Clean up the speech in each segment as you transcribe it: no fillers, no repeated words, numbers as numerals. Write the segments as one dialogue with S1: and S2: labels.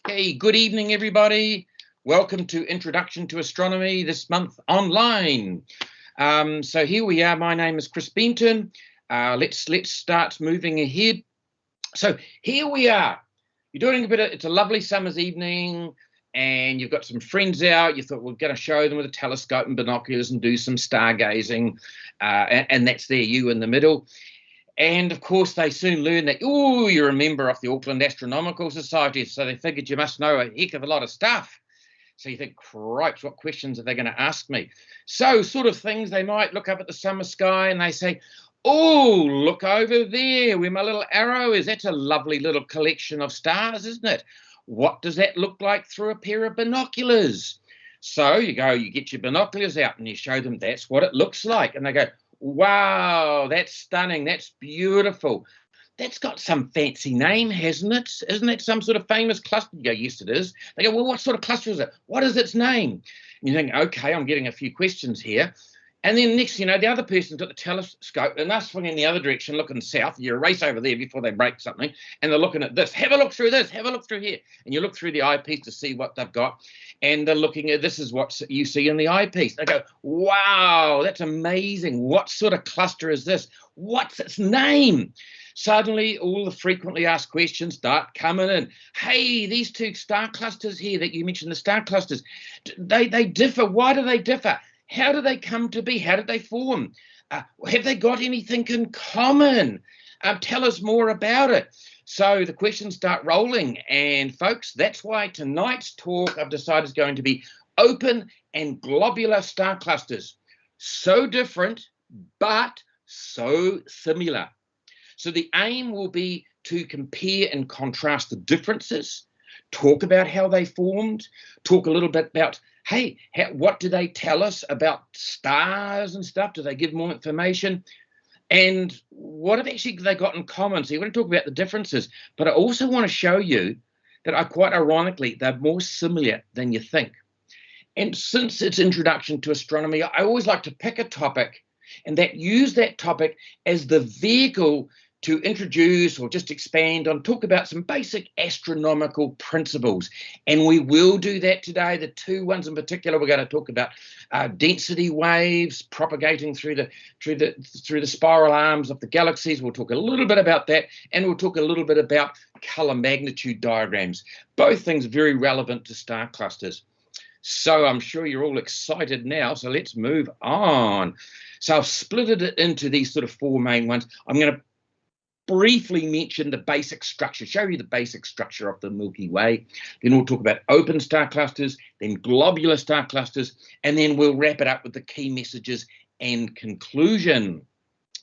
S1: Hey, good evening, everybody. Welcome to Introduction to Astronomy this month online. So here we are. My name is Chris Benton. Let's start moving ahead. So here we are. You're doing it's a lovely summer's evening, and you've got some friends out. You thought we're going to show them with a telescope and binoculars and do some stargazing, and that's there, you in the middle. And of course, they soon learn that, oh, you're a member of the Auckland Astronomical Society, so they figured you must know a heck of a lot of stuff. So you think, cripes, what questions are they going to ask me? So sort of things, they might look up at the summer sky and they say, oh, look over there where my little arrow is. That's a lovely little collection of stars, isn't it? What does that look like through a pair of binoculars? So you go, you get your binoculars out and you show them that's what it looks like. And they go, wow, that's stunning. That's beautiful. That's got some fancy name, hasn't it? Isn't it some sort of famous cluster? You go, yes, it is. They go, well, what sort of cluster is it? What is its name? And you think, okay, I'm getting a few questions here. And then next, the other person's got the telescope and they're swinging the other direction, looking south. You race over there before they break something. And they're looking at this. Have a look through this. Have a look through here. And you look through the eyepiece to see what they've got. And they're looking at, this is what you see in the eyepiece. They go, wow, that's amazing. What sort of cluster is this? What's its name? Suddenly, all the frequently asked questions start coming in. Hey, these two star clusters here that you mentioned, the star clusters, they differ. Why do they differ? How do they come to be? How did they form? Have they got anything in common? Tell us more about it. So the questions start rolling. And folks, that's why tonight's talk I've decided is going to be open and globular star clusters. So different, but so similar. So the aim will be to compare and contrast the differences, talk about how they formed, talk a little bit about, hey, what do they tell us about stars and stuff? Do they give more information? And what have actually they got in common? So you want to talk about the differences, but I also want to show you that quite ironically, they're more similar than you think. And since its introduction to astronomy, I always like to pick a topic and use that topic as the vehicle to introduce or just expand on, talk about some basic astronomical principles. And we will do that today. The two ones in particular, we're going to talk about density waves propagating through the spiral arms of the galaxies. We'll talk a little bit about that, and we'll talk a little bit about color magnitude diagrams. Both things very relevant to star clusters. So I'm sure you're all excited now. So let's move on. So I've split it into these sort of four main ones. I'm going to briefly mention the basic structure, show you the basic structure of the Milky Way. Then we'll talk about open star clusters, then globular star clusters, and then we'll wrap it up with the key messages and conclusion.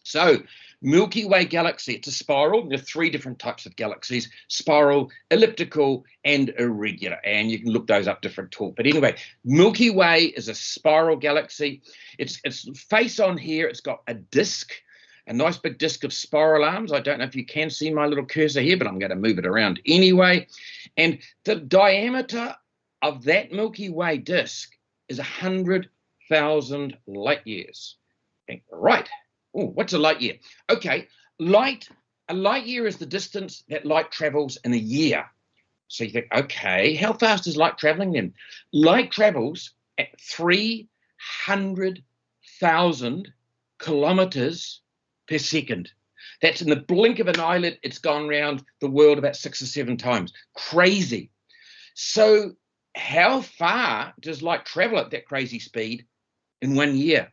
S1: So Milky Way galaxy, it's a spiral. There are three different types of galaxies: spiral, elliptical, and irregular. And you can look those up, different talk. But anyway, Milky Way is a spiral galaxy. Its face on here, it's got a disk, a nice big disk of spiral arms. I don't know if you can see my little cursor here, but I'm going to move it around anyway. And the diameter of that Milky Way disk is 100,000 light years. Right. Oh, what's a light year? Okay, a light year is the distance that light travels in a year. So you think, okay, how fast is light traveling then? Light travels at 300,000 kilometers per second. That's in the blink of an eyelid. It's gone around the world about 6 or 7 times. Crazy. So how far does light travel at that crazy speed in 1 year?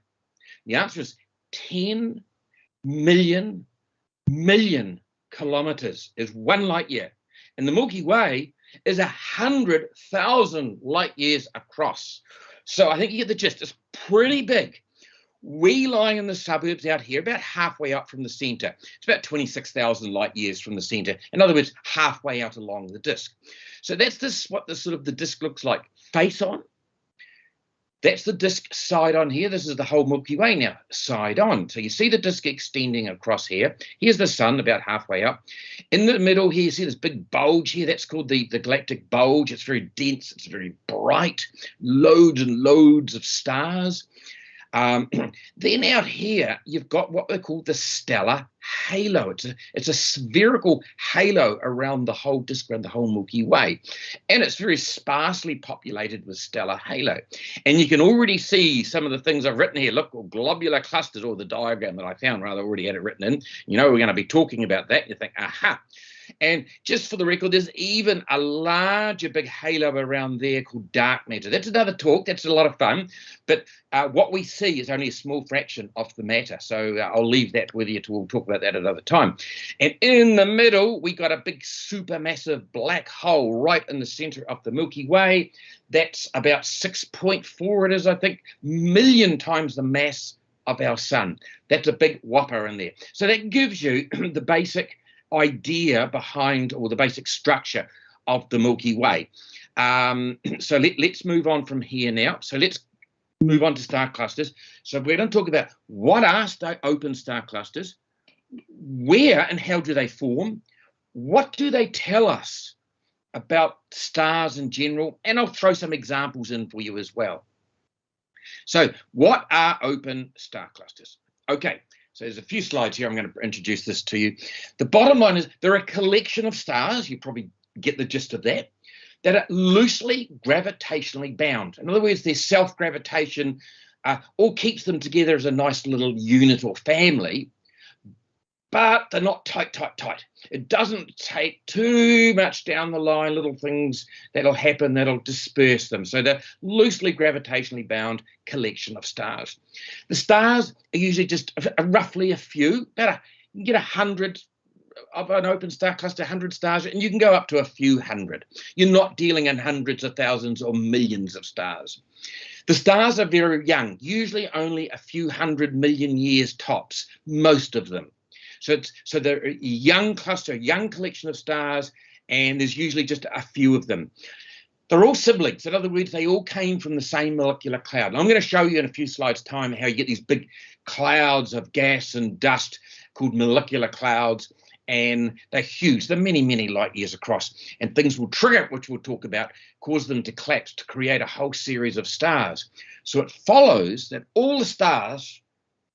S1: The answer is 10 million kilometers is 1 light year. And the Milky Way is 100,000 light years across. So I think you get the gist. It's pretty big. We lie in the suburbs out here, about halfway up from the center. It's about 26,000 light years from the center. In other words, halfway out along the disk. So that's what the disk looks like. Face on. That's the disk side on here. This is the whole Milky Way now, side on. So you see the disk extending across here. Here's the sun about halfway up. In the middle here, you see this big bulge here. That's called the galactic bulge. It's very dense. It's very bright. Loads and loads of stars. Then out here, you've got what they call the stellar halo. It's a spherical halo around the whole disk, around the whole Milky Way. And it's very sparsely populated with stellar halo. And you can already see some of the things I've written here. Look, globular clusters, or the diagram that I found, rather, already had it written in. You know, we're going to be talking about that. You think, aha. And just for the record, there's even a larger big halo around there called dark matter. That's another talk. That's a lot of fun. But what we see is only a small fraction of the matter. So I'll leave that with you. We'll talk about that another time. And in the middle, we got a big supermassive black hole right in the center of the Milky Way. That's about 6.4, it is, I think, million times the mass of our sun. That's a big whopper in there. So that gives you the basic idea behind, or the basic structure of the Milky Way. So let's move on from here now. So let's move on to star clusters. So we're going to talk about what are open star clusters, where and how do they form, what do they tell us about stars in general, and I'll throw some examples in for you as well. So what are open star clusters? Okay. So there's a few slides here. I'm going to introduce this to you. The bottom line is they're a collection of stars. You probably get the gist of that are loosely gravitationally bound. In other words, their self-gravitation all keeps them together as a nice little unit or family, but they're not tight. It doesn't take too much down the line, little things that'll happen that'll disperse them. So they're loosely gravitationally bound collection of stars. The stars are usually just roughly a few, you can get 100 of an open star cluster, 100 stars, and you can go up to a few hundred. You're not dealing in hundreds of thousands or millions of stars. The stars are very young, usually only a few 100 million years tops, most of them. So they're a young cluster, a young collection of stars, and there's usually just a few of them. They're all siblings. In other words, they all came from the same molecular cloud. And I'm going to show you in a few slides' time how you get these big clouds of gas and dust called molecular clouds, and they're huge. They're many, many light years across, and things will trigger, which we'll talk about, cause them to collapse to create a whole series of stars. So it follows that all the stars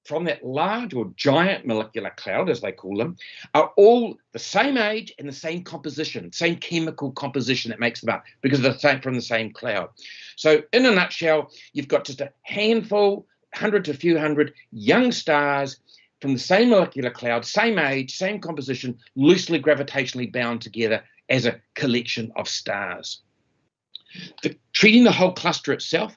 S1: from that large or giant molecular cloud, as they call them, are all the same age and the same composition, same chemical composition that makes them up, because they're from the same cloud. So in a nutshell, you've got just a handful, 100 to a few hundred young stars from the same molecular cloud, same age, same composition, loosely gravitationally bound together as a collection of stars. Treating the whole cluster itself,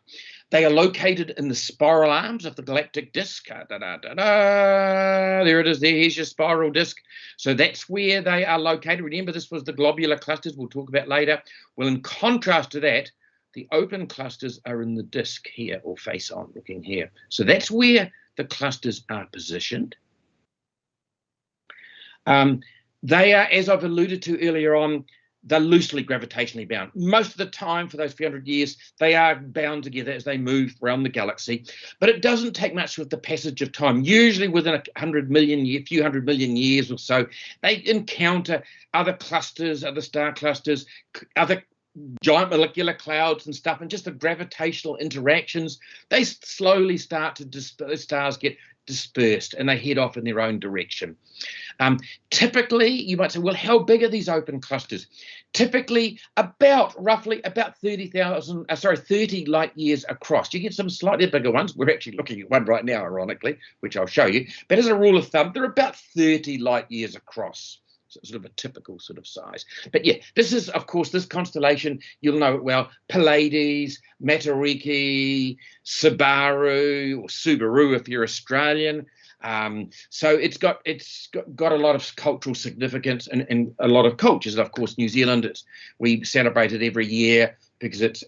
S1: they are located in the spiral arms of the galactic disk. There it is. Here's your spiral disk. So that's where they are located. Remember, this was the globular clusters we'll talk about later. Well, in contrast to that, the open clusters are in the disk here, or face on, looking here. So that's where the clusters are positioned. They are, as I've alluded to earlier on, they're loosely gravitationally bound. Most of the time for those few hundred years, they are bound together as they move around the galaxy. But it doesn't take much with the passage of time. Usually within a few hundred million years or so, they encounter other clusters, other star clusters, other giant molecular clouds and stuff, and just the gravitational interactions, they slowly start to the stars get dispersed and they head off in their own direction. Typically, you might say, well, how big are these open clusters? Typically, roughly about 30 light years across. You get some slightly bigger ones. We're actually looking at one right now, ironically, which I'll show you. But as a rule of thumb, they're about 30 light years across. So sort of a typical sort of size. But yeah, this is, of course, this constellation, you'll know it well, Pleiades, Matariki, Subaru, or Subaru if you're Australian. So it's got a lot of cultural significance in a lot of cultures. And of course, New Zealand, we celebrate it every year because it's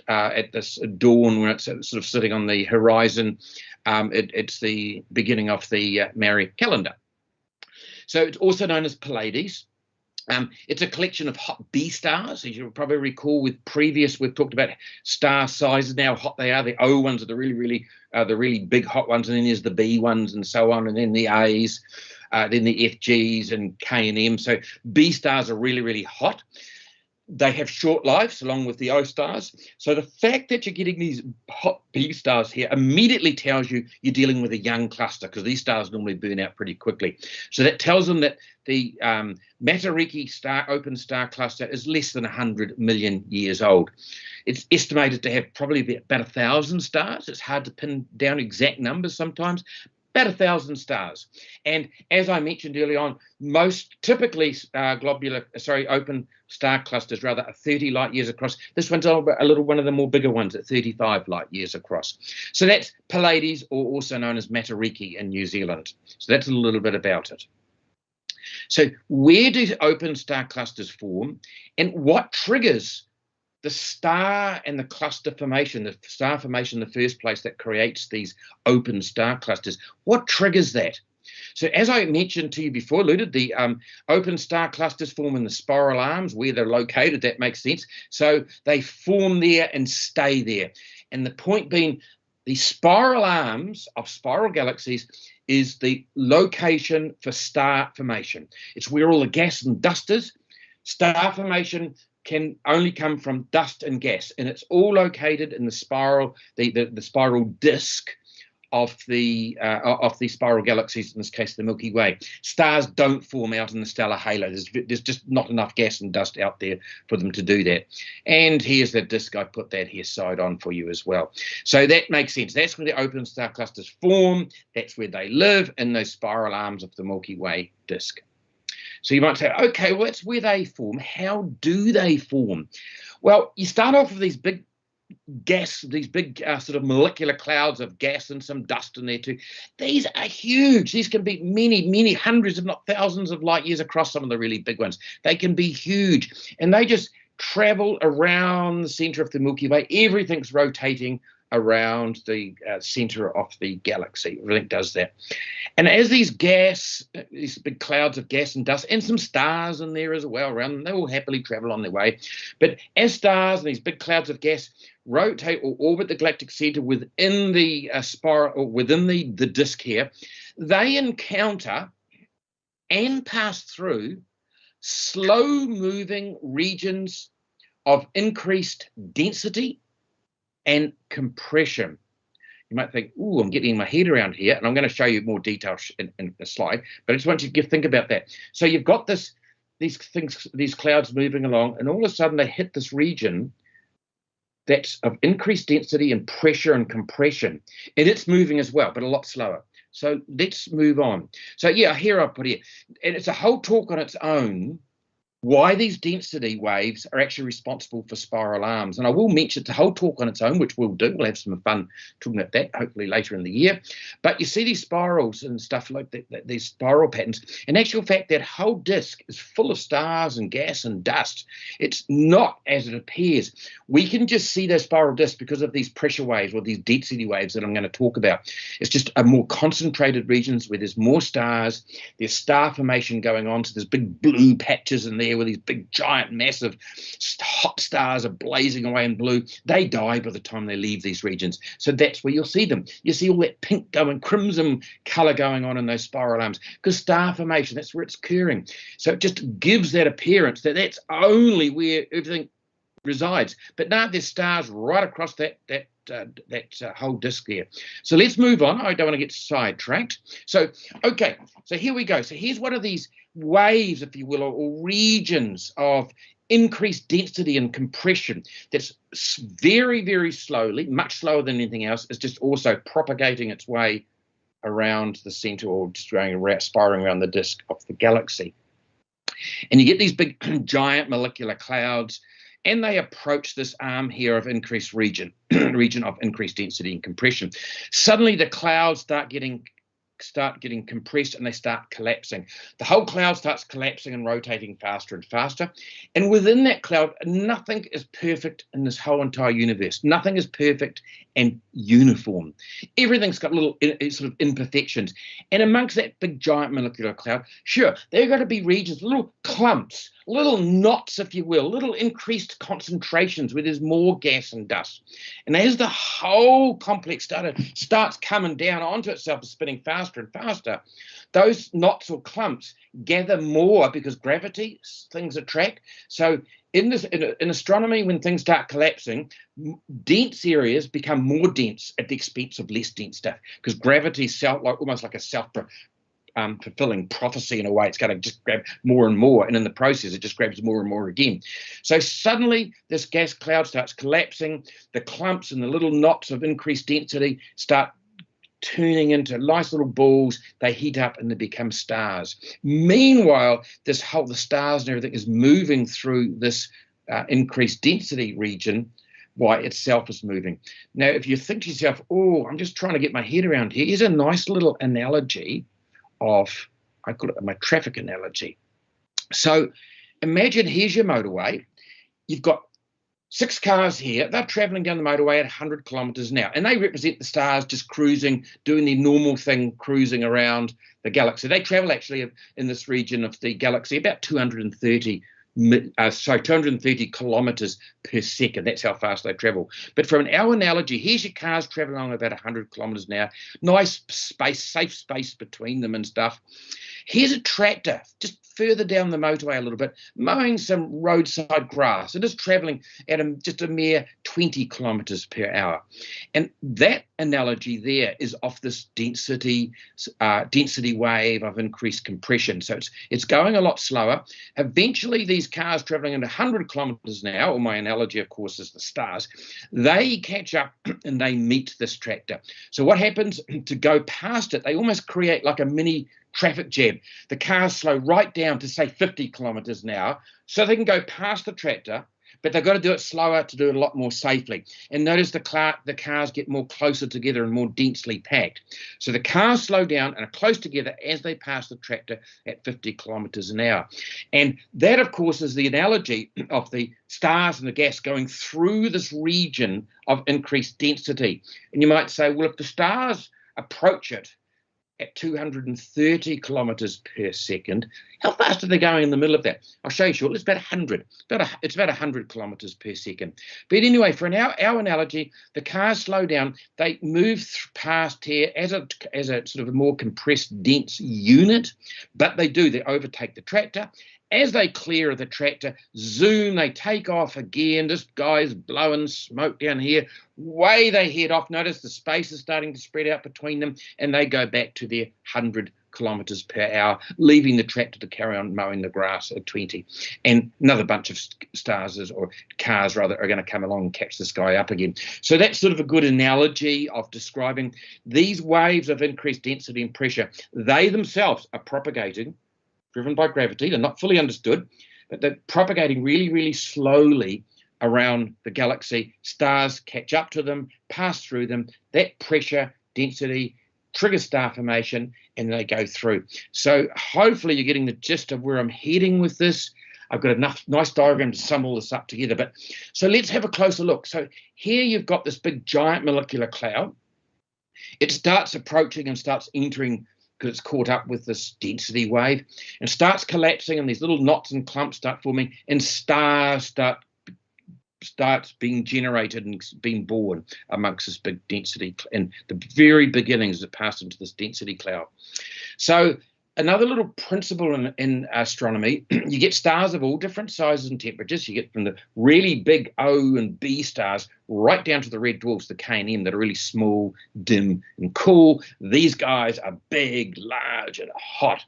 S1: at this dawn when it's sort of sitting on the horizon. It's the beginning of the Maori calendar. So it's also known as Pleiades. It's a collection of hot B stars. As you'll probably recall we've talked about star sizes, now how hot they are. The O ones are the really big hot ones, and then there's the B ones and so on, and then the A's, then the FGs and K and M. So B stars are really, really hot. They have short lives along with the O stars. So the fact that you're getting these hot B stars here immediately tells you you're dealing with a young cluster, because these stars normally burn out pretty quickly. So that tells them that the Matariki star open star cluster is less than 100 million years old. It's estimated to have probably about 1,000 stars. It's hard to pin down exact numbers sometimes. About 1,000 stars. And as I mentioned early on, most typically open star clusters rather are 30 light years across. This one's a little one of the more bigger ones at 35 light years across. So that's Pleiades, or also known as Matariki in New Zealand. So that's a little bit about it. So where do open star clusters form, and what triggers the star and the cluster formation, the star formation in the first place that creates these open star clusters? What triggers that? So as I mentioned to you before, alluded, the open star clusters form in the spiral arms where they're located. That makes sense. So they form there and stay there. And the point being, the spiral arms of spiral galaxies is the location for star formation. It's where all the gas and dust is. Star formation can only come from dust and gas, and it's all located in the spiral, the spiral disk of the spiral galaxies, in this case the Milky Way. Stars don't form out in the stellar halo. There's just not enough gas and dust out there for them to do that. And here's the disk. I put that here side on for you as well. So that makes sense. That's where the open star clusters form. That's where they live, in those spiral arms of the Milky Way disk. So you might say, okay, well, that's where they form. How do they form? Well, you start off with these big gas, these big sort of molecular clouds of gas and some dust in there too. These are huge. These can be many hundreds, if not thousands of light years across, some of the really big ones. They can be huge, and they just travel around the center of the Milky Way. Everything's rotating around the center of the galaxy. Everything does that. And as these big clouds of gas and dust, and some stars in there as well around them, they will happily travel on their way. But as stars and these big clouds of gas rotate or orbit the galactic center within the spiral, or within the disk here, they encounter and pass through slow-moving regions of increased density and compression. You might think, ooh, I'm getting my head around here, and I'm going to show you more details in a slide, but I just want you to think about that. So you've got these clouds moving along, and all of a sudden they hit this region that's of increased density and pressure and compression, and it's moving as well, but a lot slower. So let's move on. So yeah, here I've put here, and it's a whole talk on its own, why these density waves are actually responsible for spiral arms. And I will mention it's a whole talk on its own, which we'll do. We'll have some fun talking about that, hopefully later in the year. But you see these spirals and stuff like that, these spiral patterns. In actual fact, that whole disk is full of stars and gas and dust. It's not as it appears. We can just see those spiral disks because of these pressure waves or these density waves that I'm going to talk about. It's just a more concentrated regions where there's more stars, there's star formation going on, so there's big blue patches in there where these big, giant, massive, hot stars are blazing away in blue. They die by the time they leave these regions. So that's where you'll see them. You see all that pink going, crimson colour going on in those spiral arms, because star formation, that's where it's occurring. So it just gives that appearance that that's only where everything resides. But now there's stars right across that whole disk there. So let's move on. I don't want to get sidetracked. So, okay, so here we go. So here's one of these waves, if you will, or regions of increased density and compression that's very, very slowly, much slower than anything else, is just also propagating its way around the center, or just going around, spiraling around the disk of the galaxy. And you get these big, giant molecular clouds, and they approach this arm here of increased region of increased density and compression. Suddenly the clouds start getting compressed, and they start collapsing. The whole cloud starts collapsing and rotating faster and faster. And within that cloud, nothing is perfect in this whole entire universe. Nothing is perfect and uniform. Everything's got little sort of imperfections. And amongst that big giant molecular cloud, sure, there are going to be regions, little clumps, little knots, if you will, little increased concentrations where there's more gas and dust. And as the whole complex starts coming down onto itself and spinning faster and faster, those knots or clumps gather more because gravity, things attract. So in astronomy, when things start collapsing, dense areas become more dense at the expense of less dense stuff, because gravity is almost like a fulfilling prophecy in a way. It's going to just grab more and more, and in the process it just grabs more and more again. So suddenly this gas cloud starts collapsing. The clumps and the little knots of increased density start turning into nice little balls. They heat up and they become stars. Meanwhile, the stars and everything is moving through this increased density region while itself is moving. Now, if you think to yourself, oh, I'm just trying to get my head around here, here's a nice little analogy of, I call it my traffic analogy. So imagine here's your motorway. You've got 6 cars here. They're traveling down the motorway at 100 kilometers an hour, and they represent the stars just cruising, doing their normal thing, cruising around the galaxy. They travel actually in this region of the galaxy about 230 kilometers per second. That's how fast they travel. But from our analogy, here's your cars traveling along about 100 kilometers an hour. Nice space, safe space between them and stuff. Here's a tractor just further down the motorway a little bit, mowing some roadside grass. It is traveling at just a mere 20 kilometers per hour. And that analogy there is of this density wave of increased compression. So it's going a lot slower. Eventually, these cars traveling at 100 kilometers an hour, or my analogy, of course, is the stars, they catch up and they meet this tractor. So what happens to go past it, they almost create like a mini traffic jam. The cars slow right down to, say, 50 kilometers an hour, so they can go past the tractor, but they've got to do it slower to do it a lot more safely. And notice the cars get more closer together and more densely packed. So the cars slow down and are close together as they pass the tractor at 50 kilometers an hour. And that, of course, is the analogy of the stars and the gas going through this region of increased density. And you might say, well, if the stars approach it at 230 kilometers per second, how fast are they going in the middle of that? I'll show you shortly. It's about 100. It's about 100 kilometers per second. But anyway, for our analogy, the cars slow down. They move past here as a sort of a more compressed, dense unit, but they overtake the tractor. As they clear the tractor, zoom, they take off again. This guy's blowing smoke down here. Way they head off. Notice the space is starting to spread out between them, and they go back to their 100 kilometers per hour, leaving the tractor to carry on mowing the grass at 20. And another bunch of cars are going to come along and catch this guy up again. So that's sort of a good analogy of describing these waves of increased density and pressure. They themselves are propagating, driven by gravity. They're not fully understood, but they're propagating really, really slowly around the galaxy. Stars catch up to them, pass through them. That pressure, density, triggers star formation, and they go through. So hopefully you're getting the gist of where I'm heading with this. I've got enough nice diagram to sum all this up together. But so let's have a closer look. So here you've got this big giant molecular cloud. It starts approaching and starts entering, because it's caught up with this density wave, and starts collapsing, and these little knots and clumps start forming, and stars starts being generated and being born amongst this big density, and the very beginnings that pass into this density cloud. So another little principle in astronomy, you get stars of all different sizes and temperatures. You get from the really big O and B stars right down to the red dwarfs, the K and M, that are really small, dim, and cool. These guys are big, large, and hot.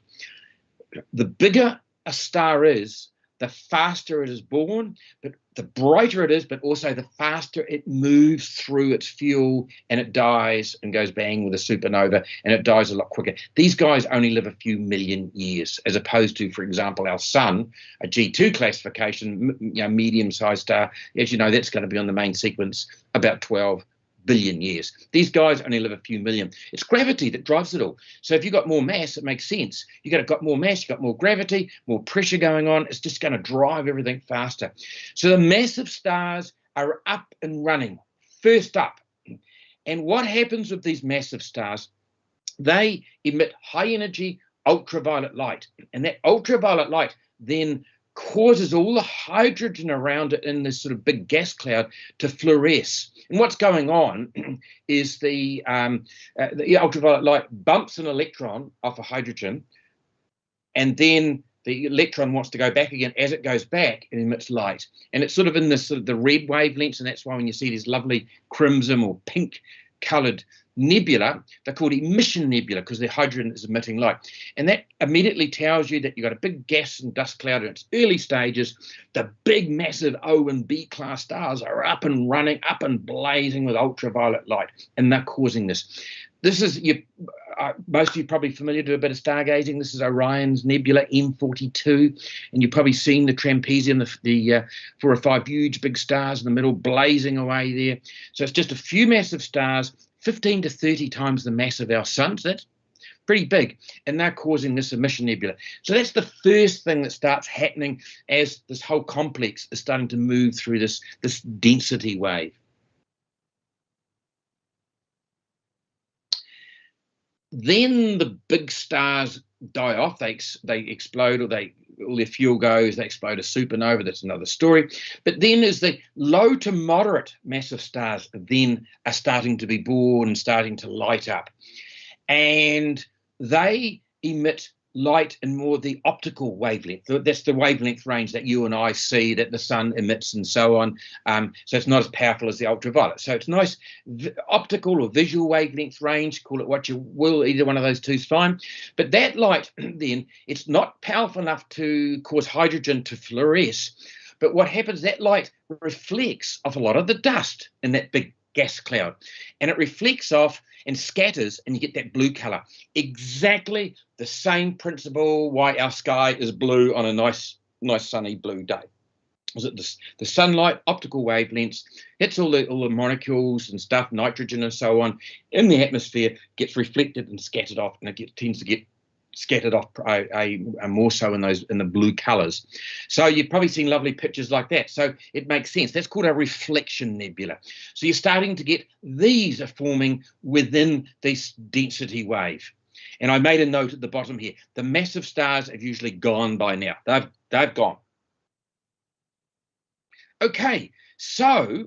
S1: The bigger a star is, the faster it is born, but the brighter it is, but also the faster it moves through its fuel, and it dies and goes bang with a supernova, and it dies a lot quicker. These guys only live a few million years, as opposed to, for example, our sun, a G2 classification, medium-sized star. As you know, that's going to be on the main sequence about 12 billion years. These guys only live a few million. It's gravity that drives it all. So if you've got more mass, it makes sense. You've got more mass, you've got more gravity, more pressure going on. It's just going to drive everything faster. So the massive stars are up and running, first up. And what happens with these massive stars? They emit high energy ultraviolet light. And that ultraviolet light then causes all the hydrogen around it in this sort of big gas cloud to fluoresce. And what's going on is the ultraviolet light bumps an electron off a hydrogen, and then the electron wants to go back again. As it goes back, it emits light. And it's sort of in this sort of the red wavelengths, and that's why when you see these lovely crimson or pink coloured nebula, they're called emission nebula because the hydrogen is emitting light. And that immediately tells you that you've got a big gas and dust cloud in its early stages. The big massive O and B class stars are up and running, up and blazing with ultraviolet light, and they're causing this. This is, most of you are probably familiar to a bit of stargazing. This is Orion's nebula M42, and you've probably seen the trapezium, the 4 or 5 huge big stars in the middle blazing away there. So it's just a few massive stars, 15 to 30 times the mass of our sun. So that's pretty big, and they're causing this emission nebula. So that's the first thing that starts happening as this whole complex is starting to move through this density wave. Then the big stars die off, they explode, or all their fuel goes, they explode a supernova. That's another story. But then as the low to moderate massive stars then are starting to be born and starting to light up, and they emit light in more the optical wavelength. That's the wavelength range that you and I see, that the sun emits and so on. So it's not as powerful as the ultraviolet. So it's nice optical or visual wavelength range, call it what you will, either one of those two is fine. But that light then, it's not powerful enough to cause hydrogen to fluoresce. But what happens, that light reflects off a lot of the dust in that big gas cloud, and it reflects off and scatters, and you get that blue color. Exactly the same principle why our sky is blue on a nice sunny blue day. Is it the sunlight, optical wavelengths, hits all the molecules and stuff, nitrogen and so on, in the atmosphere, gets reflected and scattered off, and it tends to get scattered off more so in the blue colors. So you've probably seen lovely pictures like that. So it makes sense. That's called a reflection nebula. So you're starting to get these are forming within this density wave. And I made a note at the bottom here. The massive stars have usually gone by now. They've gone. Okay, so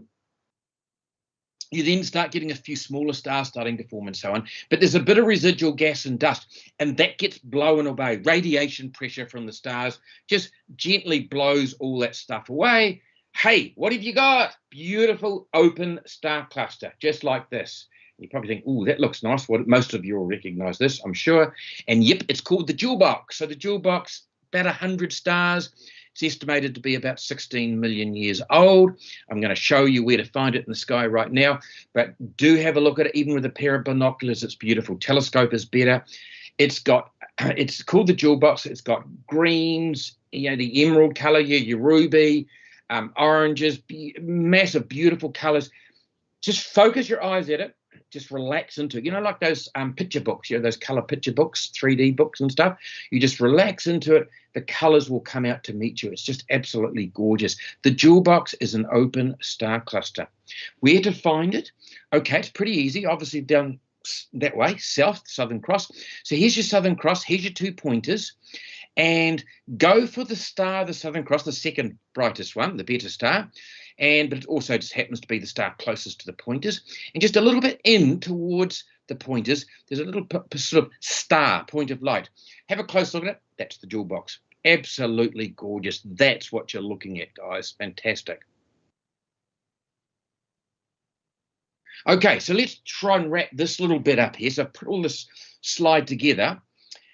S1: you then start getting a few smaller stars starting to form and so on. But there's a bit of residual gas and dust, and that gets blown away. Radiation pressure from the stars just gently blows all that stuff away. Hey, what have you got? Beautiful open star cluster, just like this. You probably think, oh, that looks nice. Well, most of you will recognize this, I'm sure. And yep, it's called the jewel box. So the jewel box, about 100 stars. It's estimated to be about 16 million years old. I'm going to show you where to find it in the sky right now, but do have a look at it. Even with a pair of binoculars, it's beautiful. Telescope is better. It's called the jewel box. It's got greens, the emerald color, your ruby, oranges, massive, beautiful colors. Just focus your eyes at it. Just relax into it. Like those picture books, those color picture books, 3D books and stuff. You just relax into it. The colors will come out to meet you. It's just absolutely gorgeous. The jewel box is an open star cluster. Where to find it? Okay, it's pretty easy. Obviously down that way, south, Southern Cross. So here's your Southern Cross. Here's your 2 pointers. And go for the star, the Southern Cross, the second brightest one, the better star. But it also just happens to be the star closest to the pointers. And just a little bit in towards the pointers, there's a little sort of star, point of light. Have a close look at it. That's the jewel box. Absolutely gorgeous. That's what you're looking at, guys. Fantastic. Okay, so let's try and wrap this little bit up here. So put all this slide together.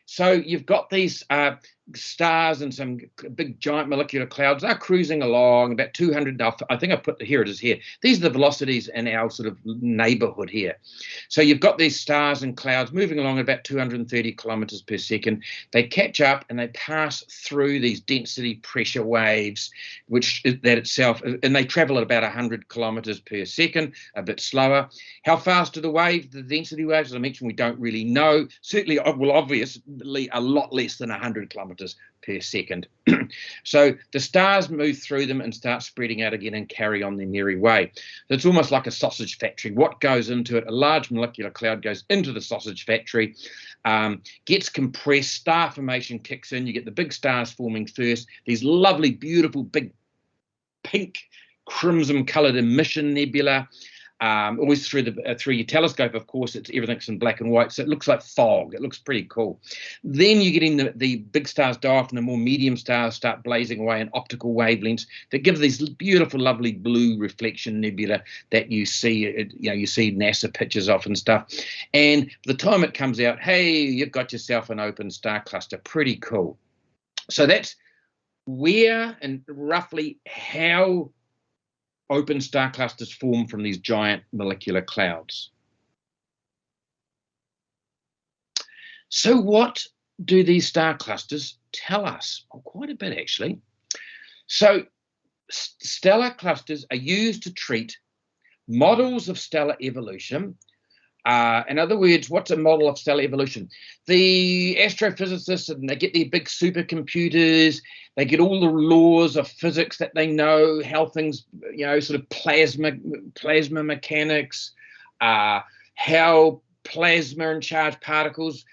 S1: So you've got these stars and some big giant molecular clouds. They're cruising along about 200. I think I put here it is here. These are the velocities in our sort of neighborhood here. So you've got these stars and clouds moving along at about 230 kilometers per second. They catch up and they pass through these density pressure waves, and they travel at about 100 kilometers per second, a bit slower. How fast are the density waves? As I mentioned, we don't really know. Certainly, obviously, a lot less than 100 kilometers per second. So the stars move through them and start spreading out again and carry on their merry way. So it's almost like a sausage factory. What goes into it? A large molecular cloud goes into the sausage factory, gets compressed, star formation kicks in. You get the big stars forming first, these lovely, beautiful, big pink, crimson coloured emission nebula. always through your telescope. Of course, everything's in black and white, so it looks like fog. It looks pretty cool. Then you get in the big stars die off, and the more medium stars start blazing away in optical wavelengths that give these beautiful, lovely blue reflection nebula that you see. You see NASA pictures of and stuff. And by the time it comes out, hey, you've got yourself an open star cluster. Pretty cool. So that's where and roughly how open star clusters form from these giant molecular clouds. So what do these star clusters tell us? Well, quite a bit, actually. So stellar clusters are used to treat models of stellar evolution. In other words, what's a model of stellar evolution? The astrophysicists, and they get their big supercomputers, they get all the laws of physics that they know, how things, sort of plasma mechanics, how plasma and charged particles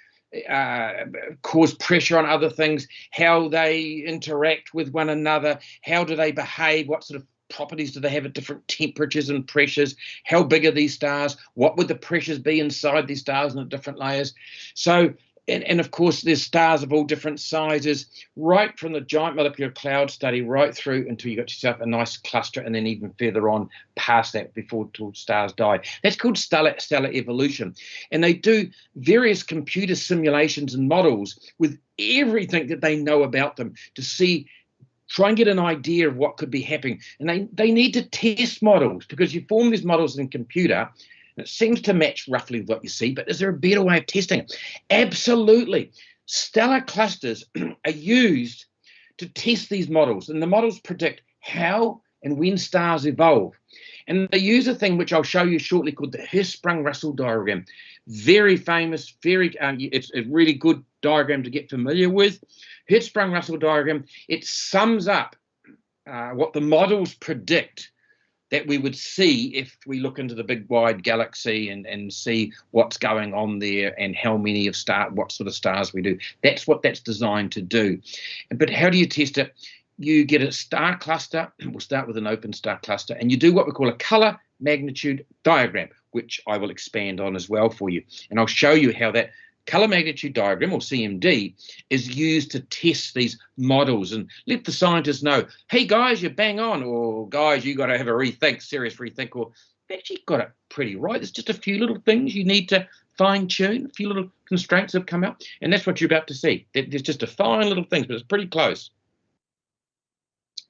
S1: cause pressure on other things, how they interact with one another, how do they behave, what sort of properties do they have at different temperatures and pressures, how big are these stars, what would the pressures be inside these stars and the different layers. So, and of course, there's stars of all different sizes, right from the giant molecular cloud study right through until you got yourself a nice cluster, and then even further on past that before stars die. That's called stellar evolution. And they do various computer simulations and models with everything that they know about them to try and get an idea of what could be happening. And they need to test models, because you form these models in a computer, and it seems to match roughly what you see, but is there a better way of testing it? Absolutely. Stellar clusters are used to test these models, and the models predict how and when stars evolve. And they use a thing which I'll show you shortly called the Hirschsprung-Russell diagram. Very famous, it's a really good diagram to get familiar with. Hirschsprung-Russell diagram, it sums up what the models predict that we would see if we look into the big wide galaxy and see what's going on there and how many what sort of stars we do. That's what that's designed to do. But how do you test it? You get a star cluster. We'll start with an open star cluster, and you do what we call a color magnitude diagram, which I will expand on as well for you. And I'll show you how that color magnitude diagram, or CMD, is used to test these models and let the scientists know, hey guys, you're bang on, or guys, you got to have a serious rethink, or actually got it pretty right. There's just a few little things you need to fine tune, a few little constraints have come up, and that's what you're about to see. There's just a fine little things, but it's pretty close.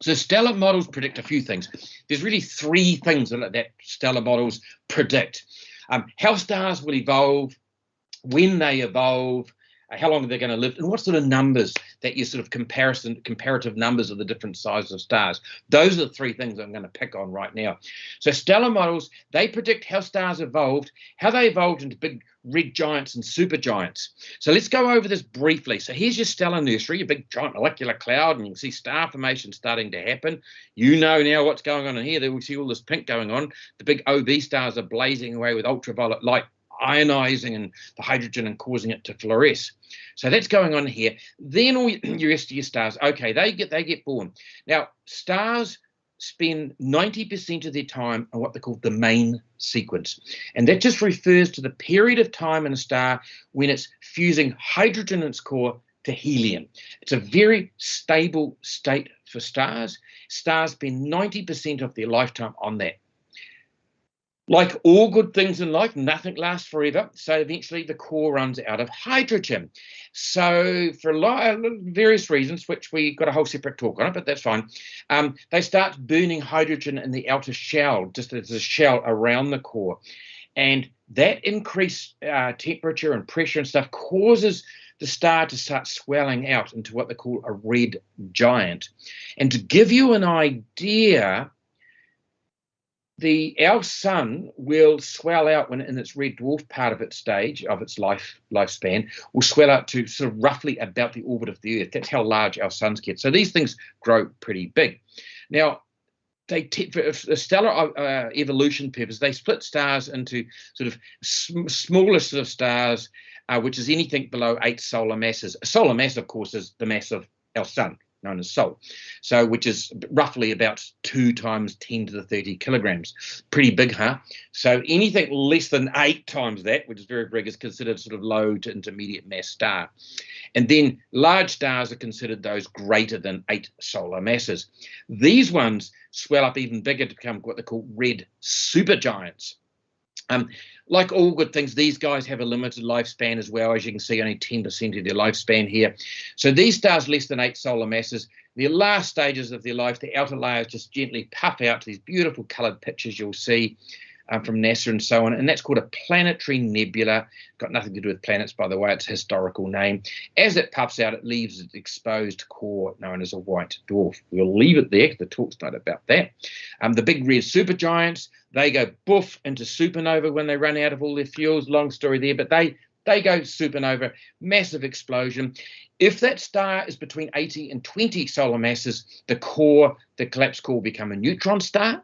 S1: So stellar models predict a few things. There's really three things that stellar models predict. How stars will evolve, when they evolve, how long they're going to live, and what sort of numbers that you sort of comparative numbers of the different sizes of stars. Those are the three things I'm going to pick on right now. So stellar models, they predict how stars evolved, how they evolved into big red giants and supergiants. So let's go over this briefly. So here's your stellar nursery, your big giant molecular cloud, and you can see star formation starting to happen. You know now what's going on in here. There we see all this pink going on. The big OB stars are blazing away with ultraviolet light, ionizing and the hydrogen and causing it to fluoresce. So that's going on here. Then all your rest of your stars, okay, they get born. Now, stars spend 90% of their time on what they call the main sequence. And that just refers to the period of time in a star when it's fusing hydrogen in its core to helium. It's a very stable state for stars. Stars spend 90% of their lifetime on that. Like all good things in life, nothing lasts forever. So eventually the core runs out of hydrogen. So for various reasons, which we got a whole separate talk on it, but that's fine, they start burning hydrogen in the outer shell, just as a shell around the core. And that increased temperature and pressure and stuff causes the star to start swelling out into what they call a red giant. And to give you an idea, our sun will swell out when in its red dwarf part of its stage of its lifespan, will swell out to sort of roughly about the orbit of the Earth. That's how large our suns get. So these things grow pretty big. Now, for a stellar evolution purpose, they split stars into sort of smaller sort of stars, which is anything below 8 solar masses. A solar mass, of course, is the mass of our sun. known as Sol. So, which is roughly about 2 times 10 to the 30 kilograms. Pretty big, huh? So anything less than 8 times that, which is very big, is considered sort of low to intermediate mass star. And then large stars are considered those greater than 8 solar masses. These ones swell up even bigger to become what they call red supergiants. Like all good things, these guys have a limited lifespan as well. As you can see, only 10% of their lifespan here. So these stars less than 8 solar masses, the last stages of their life, the outer layers just gently puff out to these beautiful coloured pictures you'll see from NASA and so on, and that's called a planetary nebula. Got nothing to do with planets, by the way, it's a historical name. As it puffs out, it leaves its exposed core known as a white dwarf. We'll leave it there, the talk's not about that. The big red supergiants, they go boof into supernova when they run out of all their fuels. Long story there, but they go supernova, massive explosion. If that star is between 80 and 20 solar masses, the collapsed core will become a neutron star.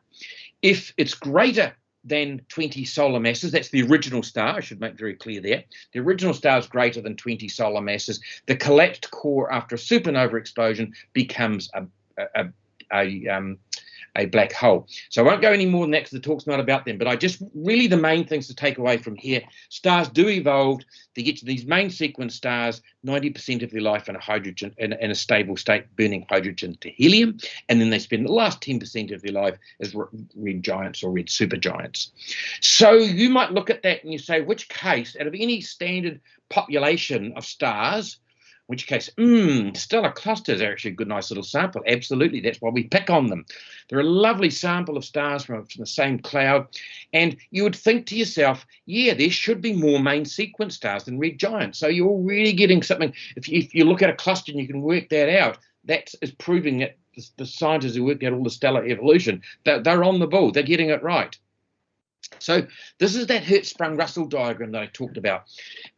S1: If it's greater than 20 solar masses, that's the original star, I should make very clear there. The original star is greater than 20 solar masses. The collapsed core after a supernova explosion becomes a black hole. So I won't go any more than that because the talk's not about them, but I just really the main things to take away from here, stars do evolve to get to these main sequence stars, 90% of their life in a hydrogen in a stable state, burning hydrogen to helium, and then they spend the last 10% of their life as red giants or red supergiants. So you might look at that and you say, which case out of any standard population of stars, in which case, stellar clusters are actually a good, nice little sample. Absolutely, that's why we pick on them. They're a lovely sample of stars from the same cloud. And you would think to yourself, yeah, there should be more main sequence stars than red giants. So you're really getting something. If you look at a cluster and you can work that out, that is proving that the scientists who worked out all the stellar evolution, they're on the ball. They're getting it right. So this is that Hertzsprung-Russell diagram that I talked about.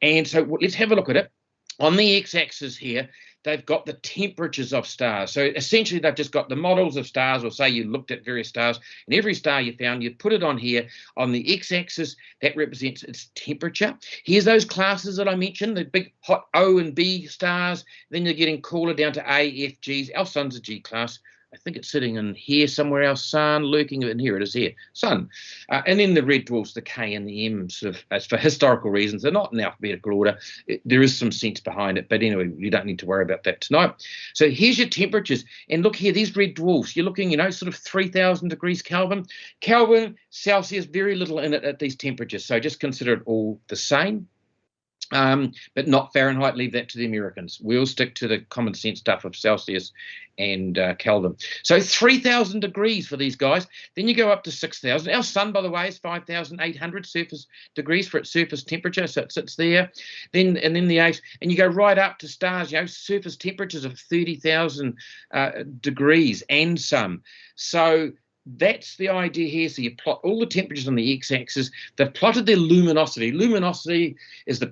S1: And so let's have a look at it. On the x-axis here, they've got the temperatures of stars. So essentially, they've just got the models of stars, or say you looked at various stars, and every star you found, you put it on here. On the x-axis, that represents its temperature. Here's those classes that I mentioned, the big hot O and B stars. Then you're getting cooler down to A, F, Gs. Our sun's a G class. I think it's sitting in here somewhere else, Sun, lurking in here, it is here, Sun. And then the red dwarfs, the K and the M, sort of, as for historical reasons, they're not in alphabetical order. There is some sense behind it, but anyway, you don't need to worry about that tonight. So here's your temperatures, and look here, these red dwarfs, you're looking, sort of 3,000 degrees Kelvin. Kelvin, Celsius, very little in it at these temperatures, so just consider it all the same. But not Fahrenheit, leave that to the Americans. We'll stick to the common sense stuff of Celsius and Kelvin. So 3,000 degrees for these guys. Then you go up to 6,000. Our sun, by the way, is 5,800 surface degrees for its surface temperature, so it sits there. Then the 8, and you go right up to stars, surface temperatures of 30,000 degrees and some. So that's the idea here. So you plot all the temperatures on the x-axis. They've plotted their luminosity. Luminosity is the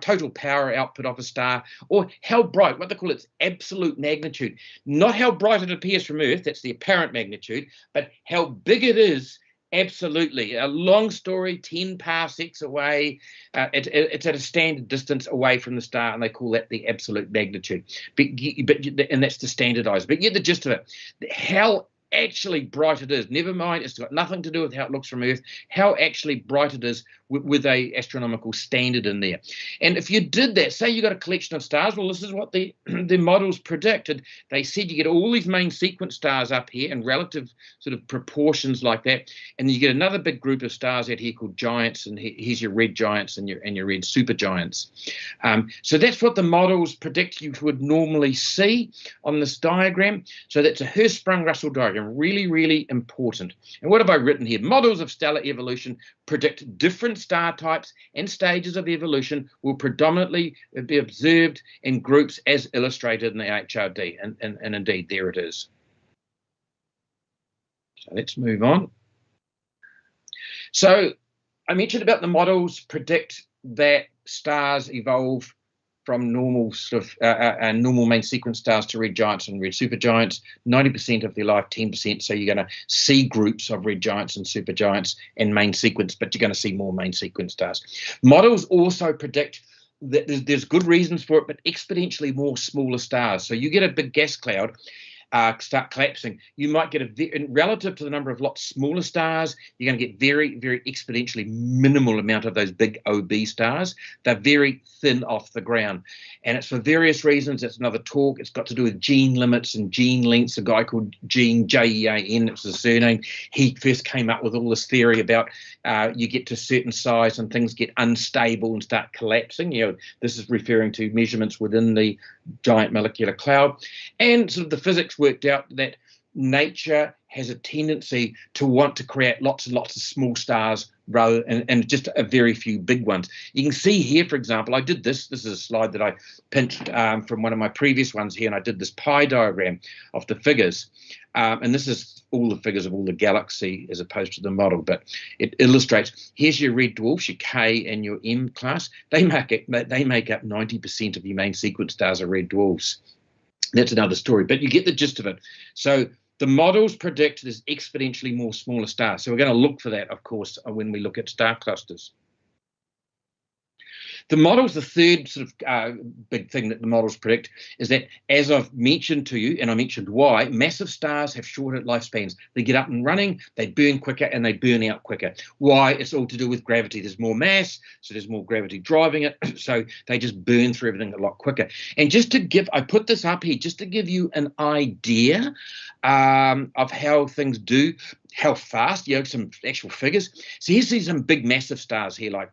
S1: total power output of a star, or how bright, what they call its absolute magnitude. Not how bright it appears from Earth, that's the apparent magnitude, but how big it is. Absolutely. A long story, 10 parsecs away. It's at a standard distance away from the star, and they call that the absolute magnitude. And that's to standardize. But get the gist of it. How actually bright it is, never mind, it's got nothing to do with how it looks from Earth, how actually bright it is with a astronomical standard in there. And if you did that, say you got a collection of stars, well, this is what the models predicted. They said you get all these main sequence stars up here in relative sort of proportions like that, and you get another big group of stars out here called giants, and here's your red giants and your red supergiants. So that's what the models predict you would normally see on this diagram. So that's a Hertzsprung-Russell diagram, really, really important. And what have I written here? Models of stellar evolution predict different star types and stages of evolution will predominantly be observed in groups as illustrated in the HRD. And indeed, there it is. So let's move on. So I mentioned about the models predict that stars evolve from normal sort of normal main sequence stars to red giants and red supergiants, 90% of their life, 10%. So you're going to see groups of red giants and supergiants and main sequence, but you're going to see more main sequence stars. Models also predict there's good reasons for it, but exponentially more smaller stars. So you get a big gas cloud start collapsing, you might get relative to the number of lots smaller stars, you're going to get very, very exponentially minimal amount of those big OB stars. They're very thin off the ground. And it's for various reasons. It's another talk. It's got to do with gene limits and gene lengths. A guy called Jean, J-E-A-N, it's his surname. He first came up with all this theory about you get to a certain size and things get unstable and start collapsing. This is referring to measurements within the giant molecular cloud. And sort of the physics worked out that nature has a tendency to want to create lots and lots of small stars rather and just a very few big ones. You can see here, for example, I did this. This is a slide that I pinched from one of my previous ones here, and I did this pie diagram of the figures. And this is all the figures of all the galaxy as opposed to the model, but it illustrates, here's your red dwarfs, your K and your M class. They make up 90% of your main sequence stars are red dwarfs. That's another story, but you get the gist of it. So the models predict there's exponentially more smaller stars. So we're going to look for that, of course, when we look at star clusters. The models, the third sort of big thing that the models predict is that, as I've mentioned to you, and I mentioned why, massive stars have shorter lifespans. They get up and running, they burn quicker, and they burn out quicker. Why? It's all to do with gravity. There's more mass, so there's more gravity driving it, so they just burn through everything a lot quicker. And just to give, I put this up here just to give you an idea of how things do, how fast, some actual figures. So here's some big massive stars here, like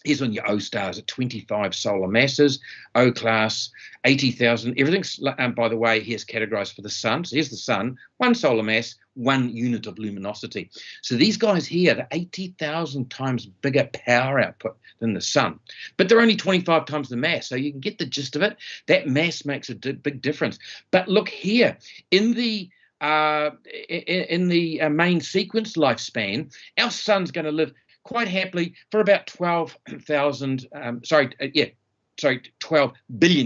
S1: here's on your O stars at 25 solar masses, O class, 80,000. Everything's, by the way, here's categorized for the sun. So here's the sun, 1 solar mass, 1 unit of luminosity. So these guys here, they're 80,000 times bigger power output than the sun. But they're only 25 times the mass. So you can get the gist of it. That mass makes a big difference. But look here, in the main sequence lifespan, our sun's going to live quite happily for about 12 billion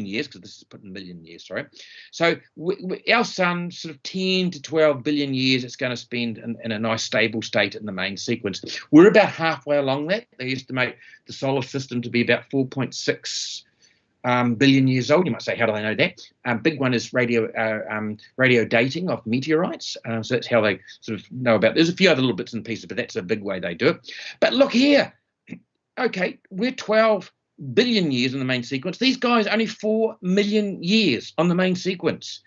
S1: years, because this is put in million years, sorry. So our sun, sort of 10 to 12 billion years, it's going to spend in a nice stable state in the main sequence. We're about halfway along that. They estimate the solar system to be about 4.6 billion years old. You might say, how do they know that? Big one is radio dating of meteorites. So that's how they sort of know about it. There's a few other little bits and pieces, but that's a big way they do it. But look here. Okay, we're 12 billion years in the main sequence. These guys only 4 million years on the main sequence.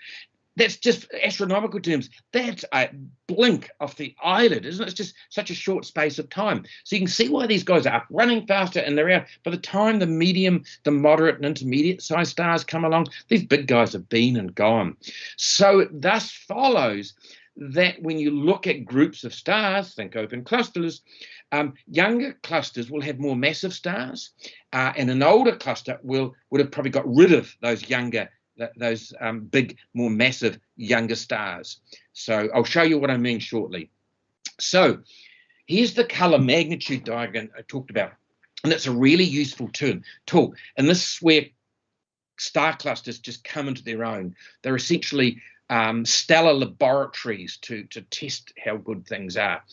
S1: That's just astronomical terms. That's a blink of the eyelid, isn't it? It's just such a short space of time. So you can see why these guys are up running faster, and they're out. By the time the medium, the moderate and intermediate sized stars come along, these big guys have been and gone. So it thus follows that when you look at groups of stars, think open clusters, younger clusters will have more massive stars, and an older cluster would have probably got rid of those big, more massive, younger stars. So I'll show you what I mean shortly. So here's the color magnitude diagram I talked about, and it's a really useful tool. And this is where star clusters just come into their own. They're essentially stellar laboratories to test how good things are.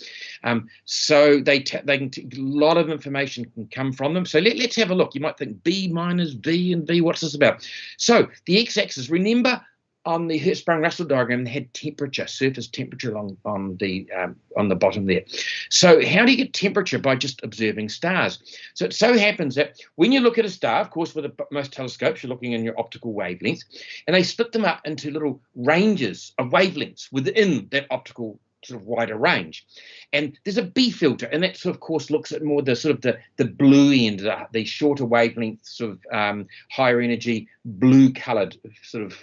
S1: So they can a lot of information can come from them. So let's have a look. You might think B minus V and V, what's this about? So the x-axis, remember on the Hertzsprung-Russell diagram, they had temperature, surface temperature on the bottom there. So how do you get temperature? By just observing stars. So it so happens that when you look at a star, of course, with most telescopes, you're looking in your optical wavelength, and they split them up into little ranges of wavelengths within that optical sort of wider range. And there's a B filter, and that sort of course looks at more the sort of the blue end, the shorter wavelength, sort of higher energy, blue coloured sort of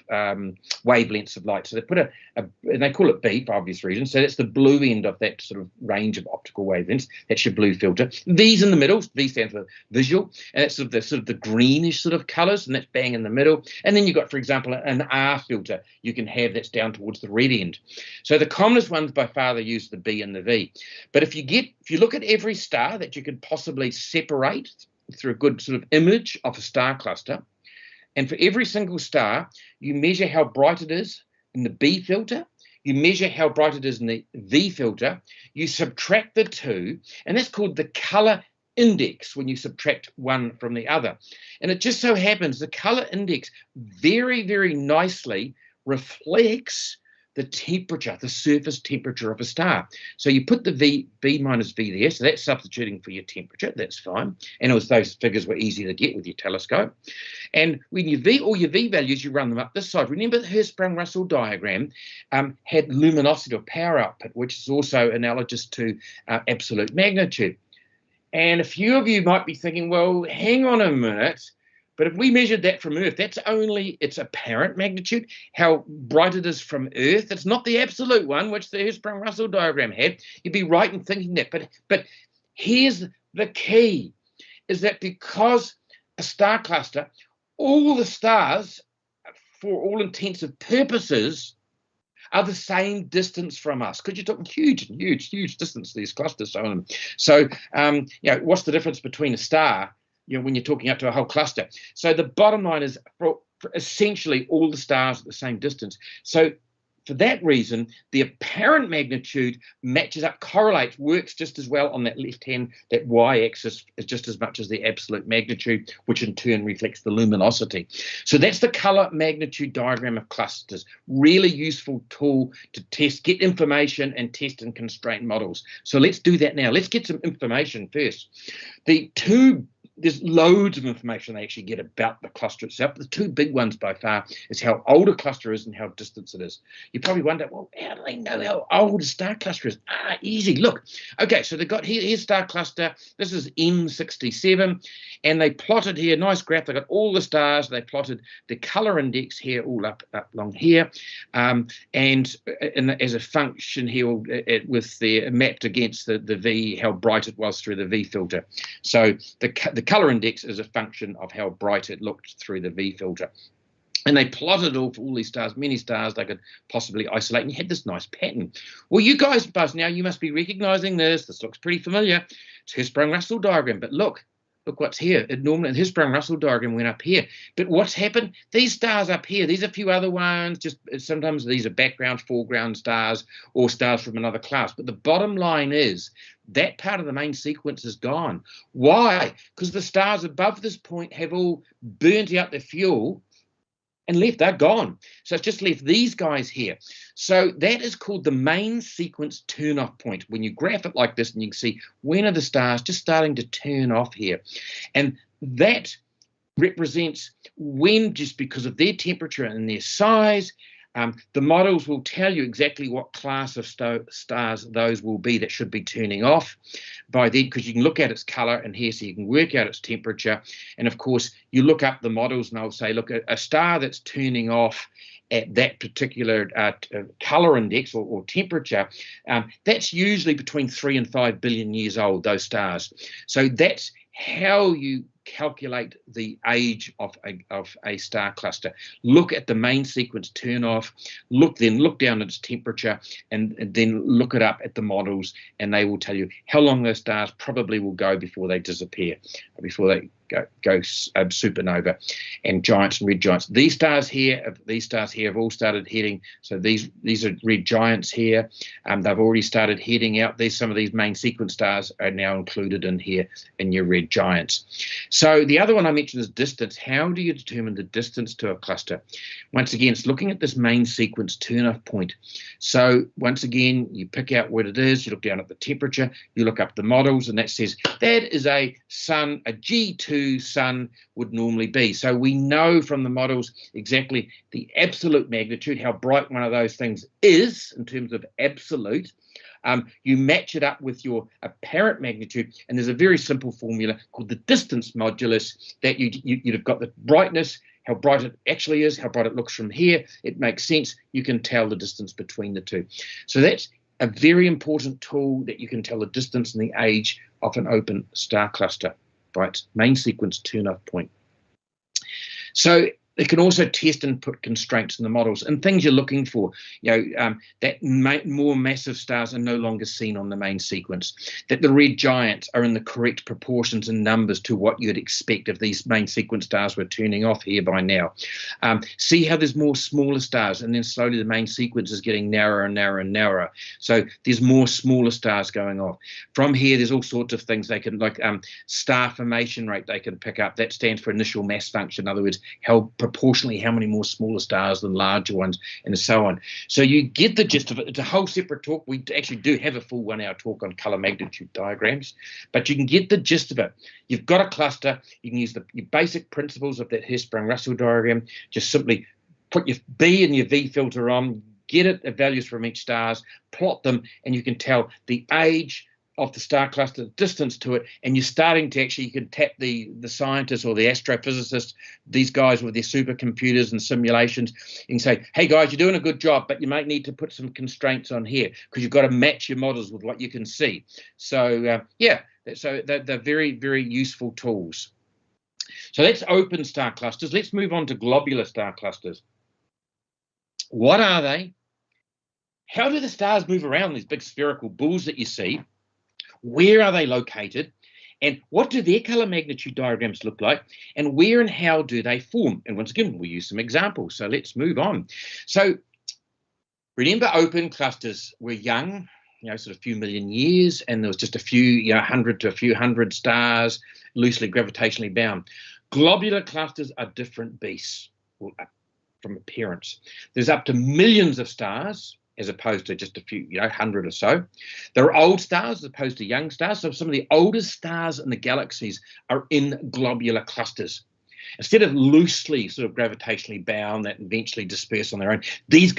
S1: wavelengths of light. So they put and they call it B for obvious reasons. So that's the blue end of that sort of range of optical wavelengths. That's your blue filter. V's in the middle. V stands for visual, and that's sort of the greenish sort of colours, and that's bang in the middle. And then you've got, for example, an R filter you can have that's down towards the red end. So the commonest ones by far, they use the B and the V. But if you look at every star that you could possibly separate through a good sort of image of a star cluster, and for every single star, you measure how bright it is in the B filter, you measure how bright it is in the V filter, you subtract the two, and that's called the color index when you subtract one from the other. And it just so happens the color index very, very nicely reflects the temperature, the surface temperature of a star. So you put the V minus V there, so that's substituting for your temperature, that's fine. And those figures were easy to get with your telescope. And when all your V values, you run them up this side. Remember the Hertzsprung-Russell diagram had luminosity or power output, which is also analogous to absolute magnitude. And a few of you might be thinking, well, hang on a minute, but if we measured that from Earth, that's only its apparent magnitude, how bright it is from Earth. It's not the absolute one, which the Hertzsprung-Russell diagram had. You'd be right in thinking that. But here's the key, is that because a star cluster, all the stars, for all intents purposes, are the same distance from us, because you're talking huge distance, these clusters. So, what's the difference between a star, when you're talking up to a whole cluster? So the bottom line is for essentially all the stars at the same distance. So for that reason, the apparent magnitude matches up, correlates, works just as well on that left-hand, that y-axis is just as much as the absolute magnitude, which in turn reflects the luminosity. So that's the color magnitude diagram of clusters. Really useful tool to get information and test and constraint models. So let's do that now. Let's get some information first. There's loads of information they actually get about the cluster itself. The two big ones by far is how old a cluster is and how distant it is. You probably wonder, well, how do they know how old a star cluster is? Easy. Look. Okay, so they've got here's star cluster. This is M67, and they plotted here, nice graph. They got all the stars. They plotted the color index here, all up along here, and as a function here with the mapped against the V, how bright it was through the V filter. So the color index is a function of how bright it looked through the V filter. And they plotted all these stars, many stars they could possibly isolate, and you had this nice pattern. Well, you guys, Buzz, now you must be recognizing this. This looks pretty familiar. It's Hertzsprung-Russell diagram, but look what's here. The Hertzsprung-Russell diagram went up here. But what's happened? These stars up here, there's a few other ones, just sometimes these are background, foreground stars or stars from another class. But the bottom line is that part of the main sequence is gone. Why? Because the stars above this point have all burnt out their fuel and they're gone. So it's just left these guys here. So that is called the main sequence turn-off point. When you graph it like this, and you can see when are the stars just starting to turn off here. And that represents when, just because of their temperature and their size, the models will tell you exactly what class of stars those will be that should be turning off by then, because you can look at its color and here, so you can work out its temperature. And of course, you look up the models and they'll say, look, a star that's turning off at that particular color index or temperature, that's usually between 3 and 5 billion years old, those stars. So that's how you calculate the age of a star cluster. Look at the main sequence turn off, look down at its temperature, and then look it up at the models, and they will tell you how long those stars probably will go before they disappear, before they go supernova. And giants and red giants. These stars here have all started heading. So these are red giants here. They've already started heading out. Some of these main sequence stars are now included in here in your red giants. So the other one I mentioned is distance. How do you determine the distance to a cluster? Once again, it's looking at this main sequence turn-off point. So once again, you pick out what it is. You look down at the temperature. You look up the models, and that says that is a sun, a G2 sun would normally be. So we know from the models exactly the absolute magnitude, how bright one of those things is in terms of absolute. You match it up with your apparent magnitude, and there's a very simple formula called the distance modulus that you'd have got the brightness, how bright it actually is, how bright it looks from here. It makes sense. You can tell the distance between the two. So that's a very important tool, that you can tell the distance and the age of an open star cluster by its main sequence turn-off point. So They can also test and put constraints in the models and things you're looking for. That more massive stars are no longer seen on the main sequence. That the red giants are in the correct proportions and numbers to what you'd expect if these main sequence stars were turning off here by now. See how there's more smaller stars, and then slowly the main sequence is getting narrower and narrower and narrower. So there's more smaller stars going off. From here, there's all sorts of things they can, like star formation rate they can pick up. That stands for initial mass function. In other words, how proportionally how many more smaller stars than larger ones, and so on. So you get the gist of it. It's a whole separate talk. We actually do have a full 1 hour talk on color magnitude diagrams, but you can get the gist of it. You've got a cluster. You can use your basic principles of that Hertzsprung-Russell diagram. Just simply put your B and your V filter on, get it values from each stars, plot them, and you can tell the age of the star cluster, the distance to it, and you're starting to actually, you can tap the scientists or the astrophysicists, these guys with their supercomputers and simulations, and say, hey guys, you're doing a good job, but you might need to put some constraints on here because you've got to match your models with what you can see. So yeah, so they're very, very useful tools. So that's open star clusters. Let's move on to globular star clusters. What are they? How do the stars move around, these big spherical balls that you see? Where are they located? And what do their color magnitude diagrams look like? And where and how do they form? And once again, we'll use some examples. So let's move on. So remember, open clusters were young, sort of a few million years, and there was just a few, 100 to a few hundred stars, loosely gravitationally bound. Globular clusters are different beasts from appearance. There's up to millions of stars, as opposed to just a few, 100 or so. There are old stars as opposed to young stars. So some of the oldest stars in the galaxies are in globular clusters. Instead of loosely sort of gravitationally bound that eventually disperse on their own, these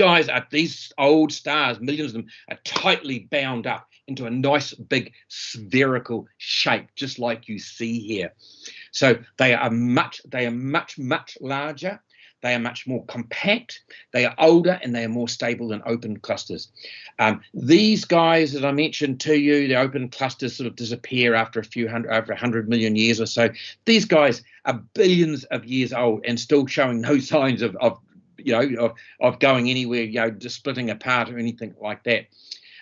S1: old stars, millions of them, are tightly bound up into a nice big spherical shape, just like you see here. So they are much larger. They are much more compact, they are older, and they are more stable than open clusters. These guys that I mentioned to you, the open clusters sort of disappear after over 100 million years or so. These guys are billions of years old and still showing no signs of going anywhere, just splitting apart or anything like that.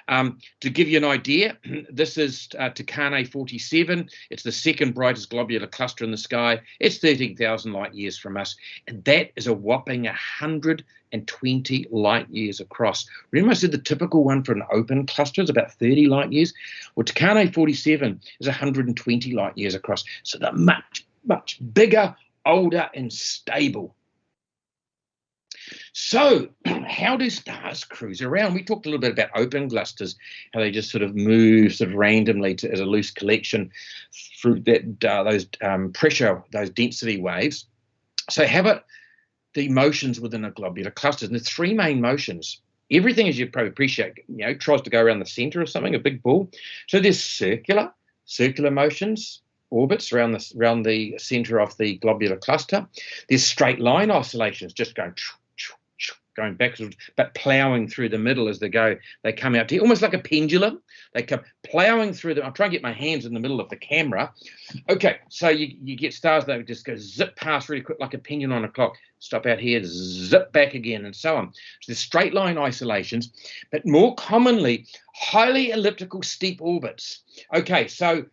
S1: To give you an idea, this is Tucanae 47. It's the second brightest globular cluster in the sky. It's 13,000 light years from us, and that is a whopping 120 light years across. Remember I said the typical one for an open cluster is about 30 light years? Well, Tucanae 47 is 120 light years across, so they're much, much bigger, older, and stable. So how do stars cruise around? We talked a little bit about open clusters, how they just sort of move sort of randomly as a loose collection through those pressure, those density waves. So how about the motions within a globular cluster? And there's three main motions. Everything, as you probably appreciate, tries to go around the center of something, a big ball. So there's circular motions, orbits around the center of the globular cluster. There's straight line oscillations, just going backwards, but ploughing through the middle as they go. They come out to almost like a pendulum. They come ploughing through them. I'll try and get my hands in the middle of the camera. Okay, so you get stars that just go zip past really quick like a pendulum on a clock. Stop out here, zip back again, and so on. So there's straight line oscillations, but more commonly, highly elliptical steep orbits. Okay, so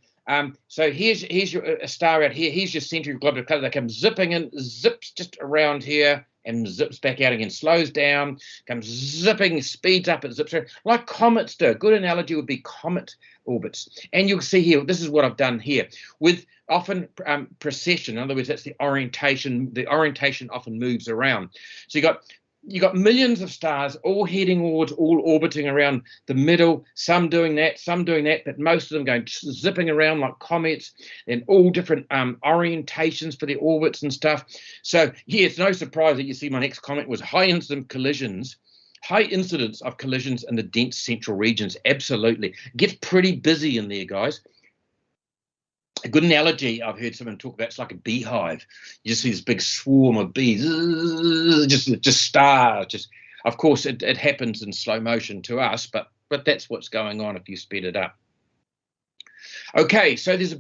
S1: here's a star out here. Here's your center of globular cluster. They come zipping in, zips just around here, and zips back out again, slows down, comes zipping, speeds up, it zips around, like comets do. A good analogy would be comet orbits. And you'll see here, this is what I've done here, with often precession. In other words, that's the orientation. The orientation often moves around. So you got millions of stars all heading towards, all orbiting around the middle, some doing that, but most of them going zipping around like comets, and all different orientations for the orbits and stuff. So yeah, it's no surprise that you see my next comment was high incidence of collisions in the dense central regions. Absolutely. It gets pretty busy in there, guys. A good analogy I've heard someone talk about, it's like a beehive. You just see this big swarm of bees, just stars. Of course, it happens in slow motion to us, but that's what's going on if you speed it up. Okay, so there's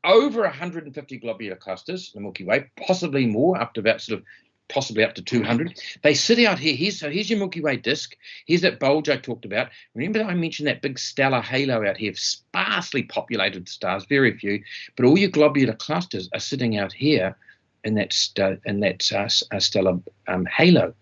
S1: over 150 globular clusters in the Milky Way, possibly more, up to about sort of possibly up to 200. They sit out here. So here's your Milky Way disk. Here's that bulge I talked about. Remember I mentioned that big stellar halo out here, sparsely populated stars, very few, but all your globular clusters are sitting out here in that stellar halo.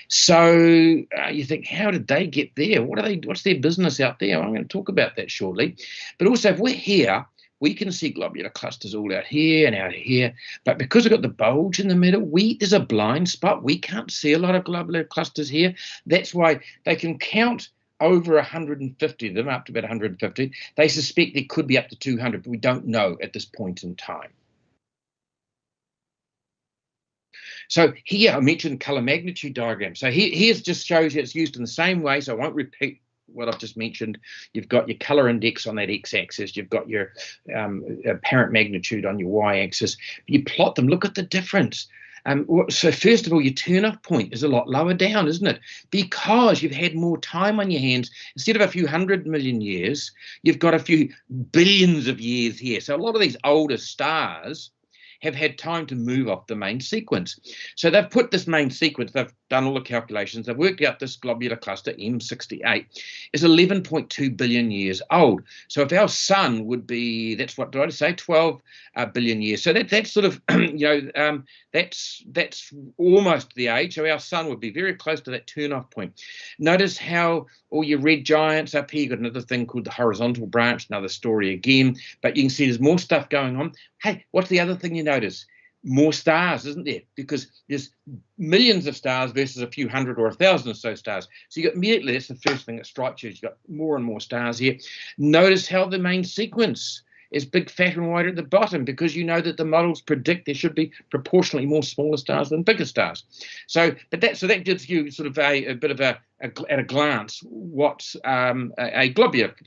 S1: So you think, how did they get there? What's their business out there? I'm going to talk about that shortly. But also, if we're here, we can see globular clusters all out here and out here. But because we've got the bulge in the middle, there's a blind spot. We can't see a lot of globular clusters here. That's why they can count over 150 of them, up to about 150. They suspect there could be up to 200, but we don't know at this point in time. So here I mentioned color magnitude diagram. So here's just shows you it's used in the same way. So I won't repeat what I've just mentioned. You've got your color index on that x-axis. You've got your apparent magnitude on your y-axis. You plot them. Look at the difference. So first of all, your turn-off point is a lot lower down, isn't it? Because you've had more time on your hands. Instead of a few 100 million years, you've got a few billions of years here. So a lot of these older stars have had time to move off the main sequence. So they've put this main sequence, they've done all the calculations, they've worked out this globular cluster, M68, is 11.2 billion years old. So if our sun would be, that's what, did I say, 12 billion years. So that's sort of, that's almost the age. So our sun would be very close to that turn-off point. Notice how all your red giants up here, you've got another thing called the horizontal branch, another story again, but you can see there's more stuff going on. Hey, what's the other thing you notice? More stars, isn't there? Because there's millions of stars versus a few hundred or 1,000 or so stars. So you got immediately, that's the first thing that strikes you, you've got more and more stars here. Notice how the main sequence is big, fat and wide at the bottom, because you know that the models predict there should be proportionally more smaller stars than bigger stars. So that gives you sort of a bit of at a glance what a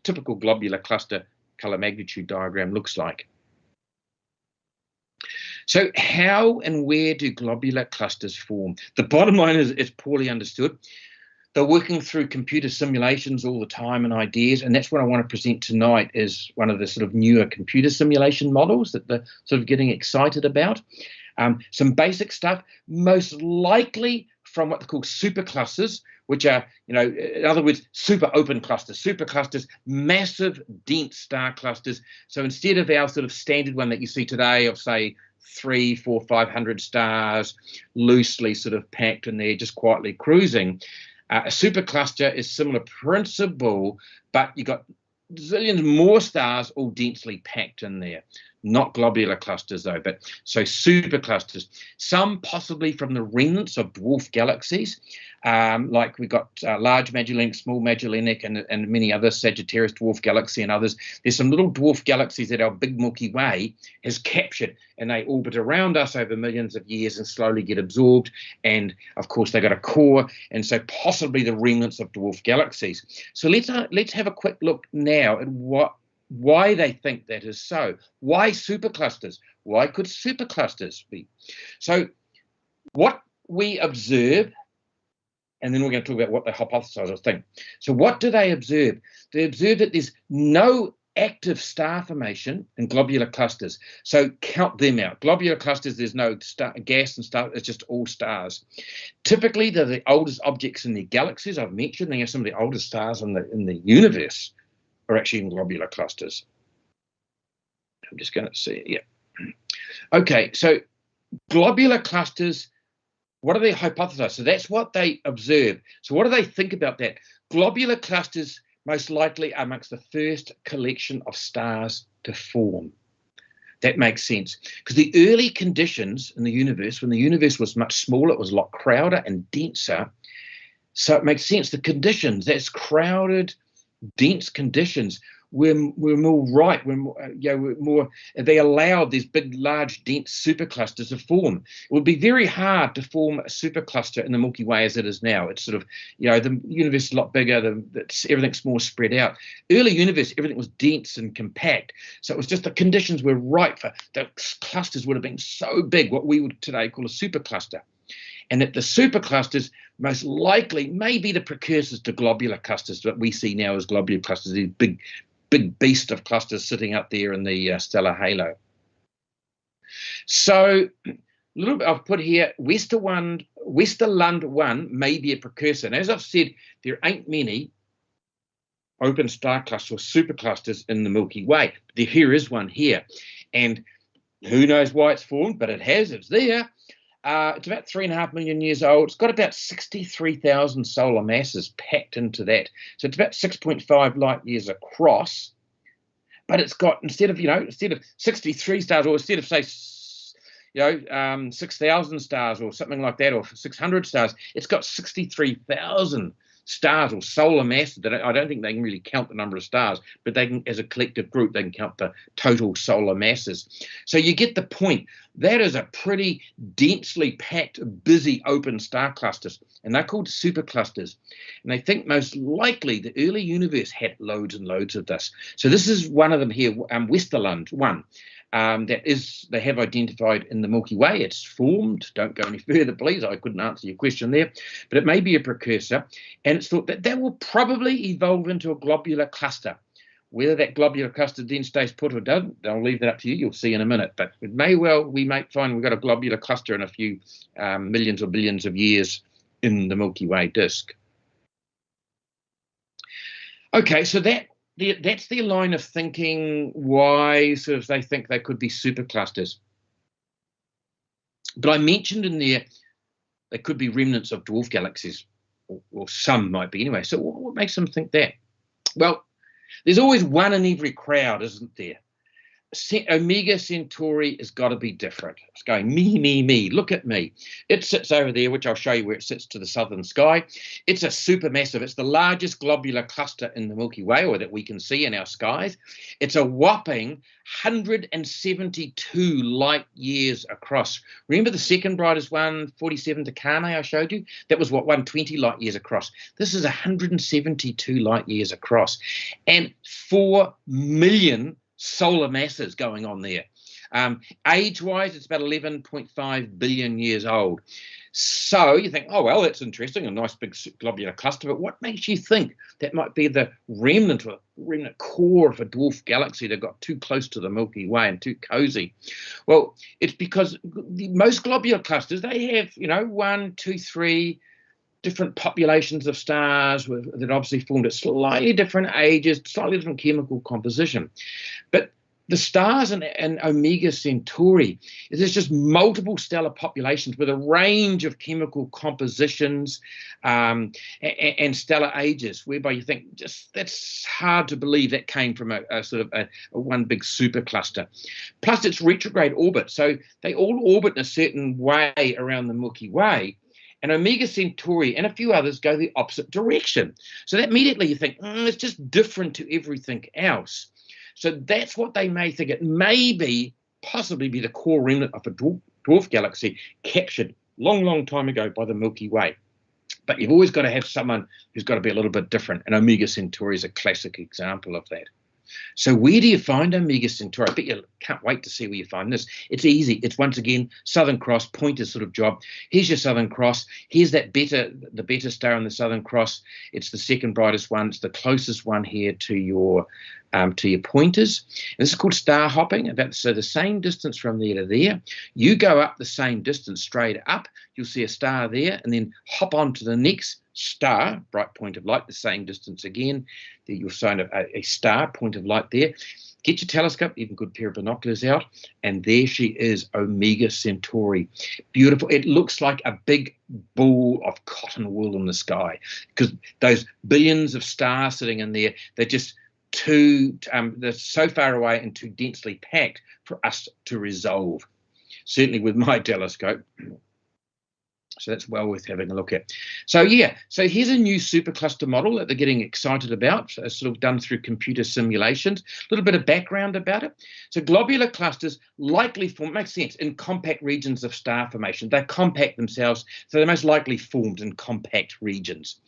S1: typical globular cluster color magnitude diagram looks like. So how and where do globular clusters form? The bottom line is it's poorly understood. They're working through computer simulations all the time and ideas, and that's what I want to present tonight is one of the sort of newer computer simulation models that they're sort of getting excited about. Some basic stuff, most likely from what they call superclusters, which are, in other words, super open clusters. Superclusters, massive, dense star clusters. So instead of our sort of standard one that you see today of, say, 300, 400, 500 stars, loosely sort of packed in there, just quietly cruising. A supercluster is similar principle, but you've got zillions more stars all densely packed in there. Not globular clusters though, but so superclusters. Some possibly from the remnants of dwarf galaxies, like we've got large Magellanic, small Magellanic, and many other Sagittarius dwarf galaxy and others. There's some little dwarf galaxies that our big Milky Way has captured, and they orbit around us over millions of years and slowly get absorbed. And of course, they've got a core, and so possibly the remnants of dwarf galaxies. So let's have a quick look now at why they think that is so. Why superclusters? Why could superclusters be? So what we observe, and then we're going to talk about what they hypothesize or think. So what do they observe? They observe that there's no active star formation in globular clusters. So count them out. Globular clusters, there's no gas and stuff. It's just all stars. Typically, they're the oldest objects in the galaxies. I've mentioned they are some of the oldest stars in the universe are actually in globular clusters. I'm just going to see it. Yeah. Okay, so globular clusters, what do they hypothesize? So that's what they observe. So what do they think about that? Globular clusters most likely are amongst the first collection of stars to form. That makes sense. Because the early conditions in the universe, when the universe was much smaller, it was a lot crowded and denser. So it makes sense. The conditions, that's crowded, dense conditions were more right, they allowed these big, large, dense superclusters to form. It would be very hard to form a supercluster in the Milky Way as it is now. It's sort of, the universe is a lot bigger, everything's more spread out. Early universe, everything was dense and compact. So it was just the conditions were right for, the clusters would have been so big, what we would today call a supercluster. And that the superclusters most likely may be the precursors to globular clusters that we see now as globular clusters, these big beast of clusters sitting up there in the stellar halo. So little bit I've put here, Westerlund 1 may be a precursor. And as I've said, there ain't many open star clusters or superclusters in the Milky Way. Here is one here. And who knows why it's formed, but it has, it's there. It's about 3.5 million years old. It's got about 63,000 solar masses packed into that. So it's about 6.5 light years across. But it's got, instead of 63 stars, or instead of, say, 6,000 stars or something like that, or 600 stars, it's got 63,000 stars or solar mass. That I don't think they can really count the number of stars, but they can, as a collective group, they can count the total solar masses. So you get the point. That is a pretty densely packed, busy open star clusters, and they're called superclusters. And they think most likely the early universe had loads and loads of this. So this is one of them here, Westerlund 1. They have identified in the Milky Way. It's formed. Don't go any further, please. I couldn't answer your question there, but it may be a precursor. And it's thought that that will probably evolve into a globular cluster. Whether that globular cluster then stays put or doesn't, I'll leave that up to you. You'll see in a minute. But it may well, we might find we've got a globular cluster in a few millions or billions of years in the Milky Way disk. Okay, so that's their line of thinking, why sort of they think they could be superclusters. But I mentioned in there they could be remnants of dwarf galaxies, or some might be anyway. So what makes them think that? Well, there's always one in every crowd, isn't there? Omega Centauri has got to be different. It's going, me, me, me, look at me. It sits over there, which I'll show you where it sits to the southern sky. It's a supermassive. It's the largest globular cluster in the Milky Way, or that we can see in our skies. It's a whopping 172 light years across. Remember the second brightest one, 47 Tucanae I showed you? That was, 120 light years across. This is 172 light years across. And 4 million solar masses going on there. Age-wise, it's about 11.5 billion years old. So you think, oh, well, that's interesting, a nice big globular cluster, but what makes you think that might be the remnant core of a dwarf galaxy that got too close to the Milky Way and too cozy? Well, it's because most globular clusters, they have, 1, 2, 3 different populations of stars that obviously formed at slightly different ages, slightly different chemical composition. But the stars in Omega Centauri, there's just multiple stellar populations with a range of chemical compositions and stellar ages, whereby you think that's hard to believe that came from a sort of a one big supercluster. Plus, it's retrograde orbit, so they all orbit in a certain way around the Milky Way. And Omega Centauri and a few others go the opposite direction. So that immediately you think, it's just different to everything else. So that's what they may think. It may possibly be the core remnant of a dwarf galaxy captured long, long time ago by the Milky Way. But you've always got to have someone who's got to be a little bit different. And Omega Centauri is a classic example of that. So where do you find Omega Centauri? I bet you can't wait to see where you find this. It's easy. It's once again Southern Cross, Pointer's sort of job. Here's your Southern Cross. Here's the Beta star in the Southern Cross. It's the second brightest one. It's the closest one here to your pointers. And this is called star hopping. So the same distance from there to there. You go up the same distance straight up. You'll see a star there, and then hop on to the next star, bright point of light, the same distance again. There you'll find a star, point of light there. Get your telescope, even a good pair of binoculars out, and there she is, Omega Centauri. Beautiful. It looks like a big ball of cotton wool in the sky, because those billions of stars sitting in there, they're just they're so far away and too densely packed for us to resolve. Certainly with my telescope. So that's well worth having a look at. So yeah, so here's a new supercluster model that they're getting excited about, sort of done through computer simulations. A little bit of background about it. So globular clusters likely form, makes sense, in compact regions of star formation. They compact themselves, so they're most likely formed in compact regions.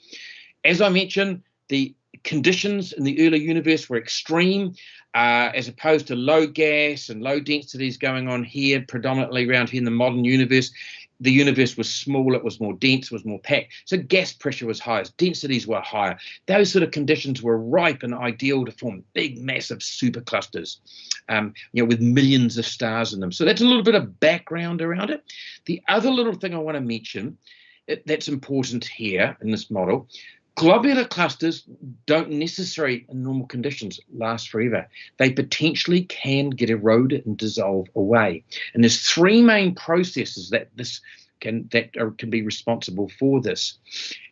S1: As I mentioned, the conditions in the early universe were extreme, as opposed to low gas and low densities going on here, predominantly around here in the modern universe. the universe was smaller, it was more dense, it was more packed. So gas pressure was higher, densities were higher. Those sort of conditions were ripe and ideal to form big, massive superclusters, with millions of stars in them. So that's a little bit of background around it. The other little thing I want to mention that's important here in this model, globular clusters don't necessarily, in normal conditions, last forever. They potentially can get eroded and dissolve away. And there's three main processes that can be responsible for this.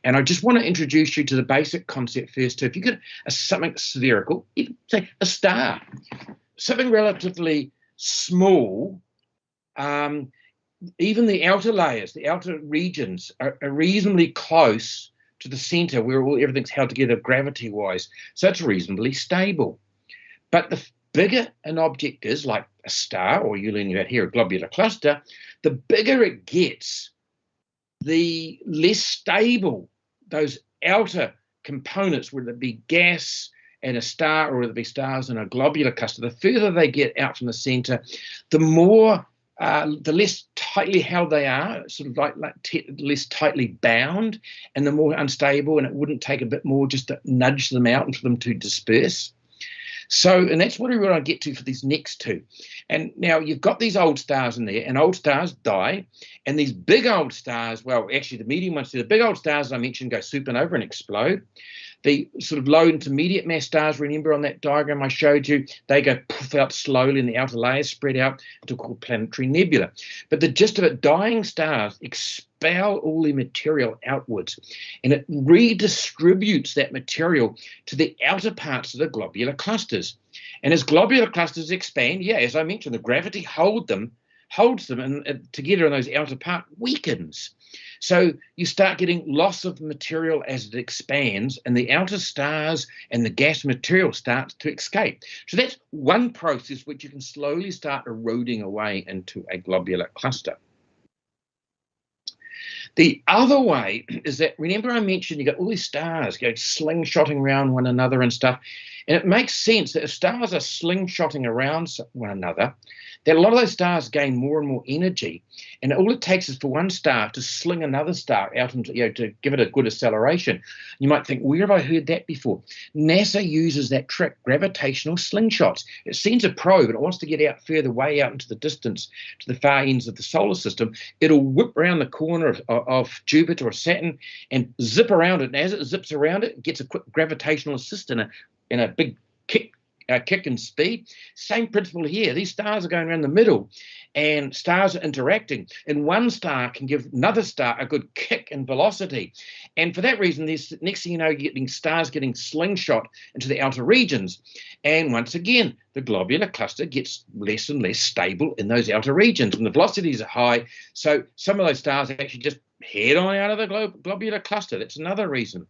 S1: And I just want to introduce you to the basic concept first. So if you get something spherical, even say a star, something relatively small, even the outer layers, the outer regions are reasonably close to the center where everything's held together gravity-wise. So it's reasonably stable. But the bigger an object is, like a star, or you learn about here, a globular cluster, the bigger it gets, the less stable those outer components, whether it be gas and a star, or whether it be stars and a globular cluster, the further they get out from the center, the more the less tightly held they are, sort of like less tightly bound, and the more unstable, and it wouldn't take a bit more just to nudge them out and for them to disperse. So, and that's what we want to get to for these next two. And now you've got these old stars in there, and old stars die, and these big old stars, well, actually the medium ones, the big old stars I mentioned go supernova and explode. The sort of low intermediate mass stars, remember on that diagram I showed you, they go poof out slowly in the outer layers, spread out into called planetary nebula. But the gist of it, dying stars expel all the material outwards, and it redistributes that material to the outer parts of the globular clusters. And as globular clusters expand, as I mentioned, the gravity holds them and together in those outer parts weakens. So you start getting loss of material as it expands, and the outer stars and the gas material starts to escape. So that's one process which you can slowly start eroding away into a globular cluster. The other way is that, remember I mentioned you got all these stars go slingshotting around one another and stuff, and it makes sense that if stars are slingshotting around one another, that a lot of those stars gain more and more energy, and all it takes is for one star to sling another star out into, to give it a good acceleration. You might think, where have I heard that before? NASA uses that trick, gravitational slingshots. It sends a probe, and it wants to get out further, way out into the distance, to the far ends of the solar system. It'll whip around the corner of Jupiter or Saturn and zip around it, and as it zips around it, it gets a quick gravitational assist in a big kick and speed. Same principle here. These stars are going around the middle, and stars are interacting, and one star can give another star a good kick in velocity. And for that reason, there's, next thing you know, you're getting stars getting slingshot into the outer regions. And once again, the globular cluster gets less and less stable in those outer regions, and the velocities are high. So some of those stars actually just head on out of the globular cluster. That's another reason.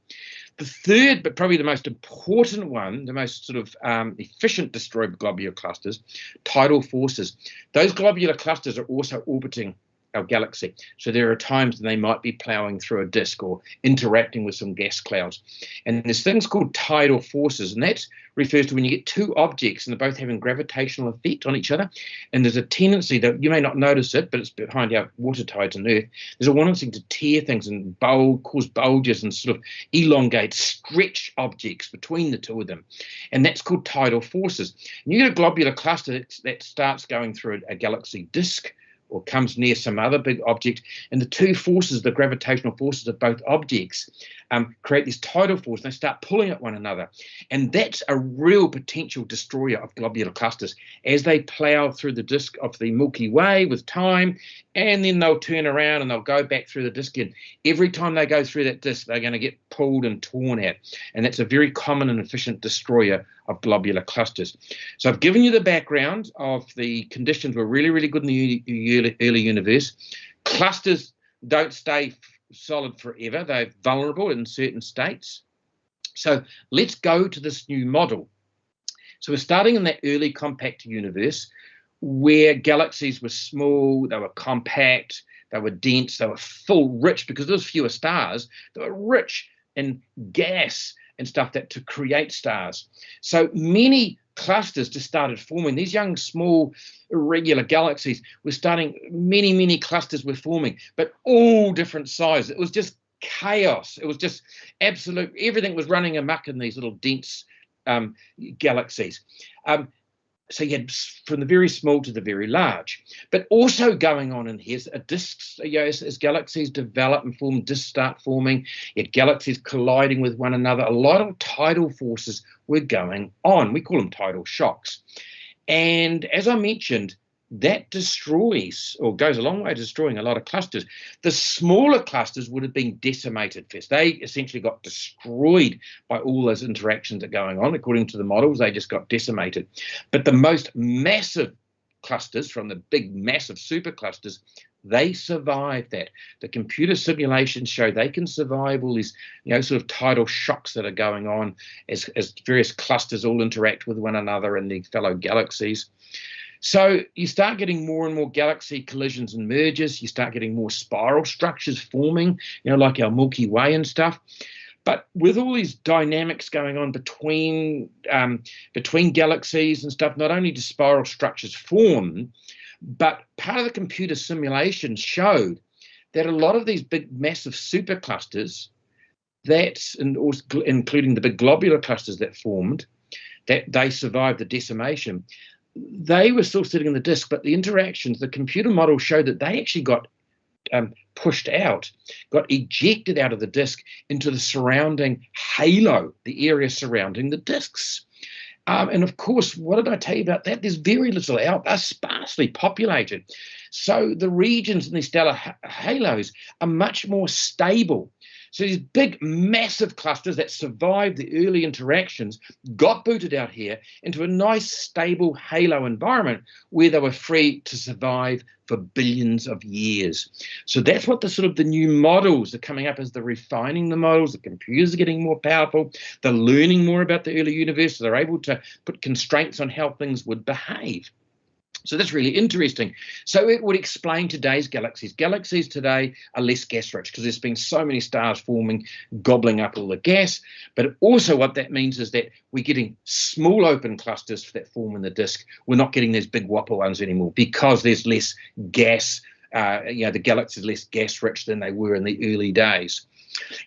S1: The third, but probably the most important one, the most sort of efficient destroyer of globular clusters, tidal forces. Those globular clusters are also orbiting our galaxy. So there are times when they might be plowing through a disk or interacting with some gas clouds. And there's things called tidal forces, and that refers to when you get two objects and they're both having gravitational effect on each other. And there's a tendency that you may not notice it, but it's behind our water tides on Earth. There's a tendency to tear things and cause bulges and sort of elongate, stretch objects between the two of them. And that's called tidal forces. And you get a globular cluster that starts going through a galaxy disk, or comes near some other big object, and the two forces, the gravitational forces of both objects, create this tidal force, and they start pulling at one another. And that's a real potential destroyer of globular clusters as they plow through the disk of the Milky Way with time, and then they'll turn around and they'll go back through the disk again. Every time they go through that disk, they're going to get pulled and torn at, and that's a very common and efficient destroyer of globular clusters. So I've given you the background of the conditions were really, really good in the early universe. Clusters don't stay solid forever. They're vulnerable in certain states. So let's go to this new model. So we're starting in that early compact universe where galaxies were small, they were compact, they were dense, they were full, rich, because there was fewer stars. They were rich in gas and stuff that to create stars. So many clusters just started forming. These young, small, irregular galaxies were starting, many clusters were forming, but all different sizes. It was just chaos. It was just absolute, everything was running amok in these little dense galaxies. So you had from the very small to the very large, but also going on in here are disks. As galaxies develop and form, disks start forming. You had galaxies colliding with one another. A lot of tidal forces were going on. We call them tidal shocks. And as I mentioned, that destroys, or goes a long way to destroying a lot of clusters. The smaller clusters would have been decimated first. They essentially got destroyed by all those interactions that are going on. According to the models, they just got decimated. But the most massive clusters, from the big massive superclusters, they survived that. The computer simulations show they can survive all these, sort of tidal shocks that are going on as various clusters all interact with one another in the fellow galaxies. So you start getting more and more galaxy collisions and mergers. You start getting more spiral structures forming, like our Milky Way and stuff. But with all these dynamics going on between galaxies and stuff, not only do spiral structures form, but part of the computer simulations showed that a lot of these big, massive superclusters, including the big globular clusters that formed, that they survived the decimation. They were still sitting in the disk, but the interactions, the computer model showed that they actually got pushed out, got ejected out of the disk into the surrounding halo, the area surrounding the disks. And of course, what did I tell you about that? There's very little out, they're sparsely populated. So the regions in these stellar halos are much more stable. So these big, massive clusters that survived the early interactions got booted out here into a nice, stable halo environment where they were free to survive for billions of years. So that's what the new models are coming up as they're refining the models. The computers are getting more powerful. They're learning more about the early universe. So they're able to put constraints on how things would behave. So that's really interesting. So it would explain today's galaxies. Galaxies today are less gas rich because there's been so many stars forming, gobbling up all the gas. But also what that means is that we're getting small open clusters that form in the disk. We're not getting these big whopper ones anymore because there's less gas. The galaxies are less gas rich than they were in the early days.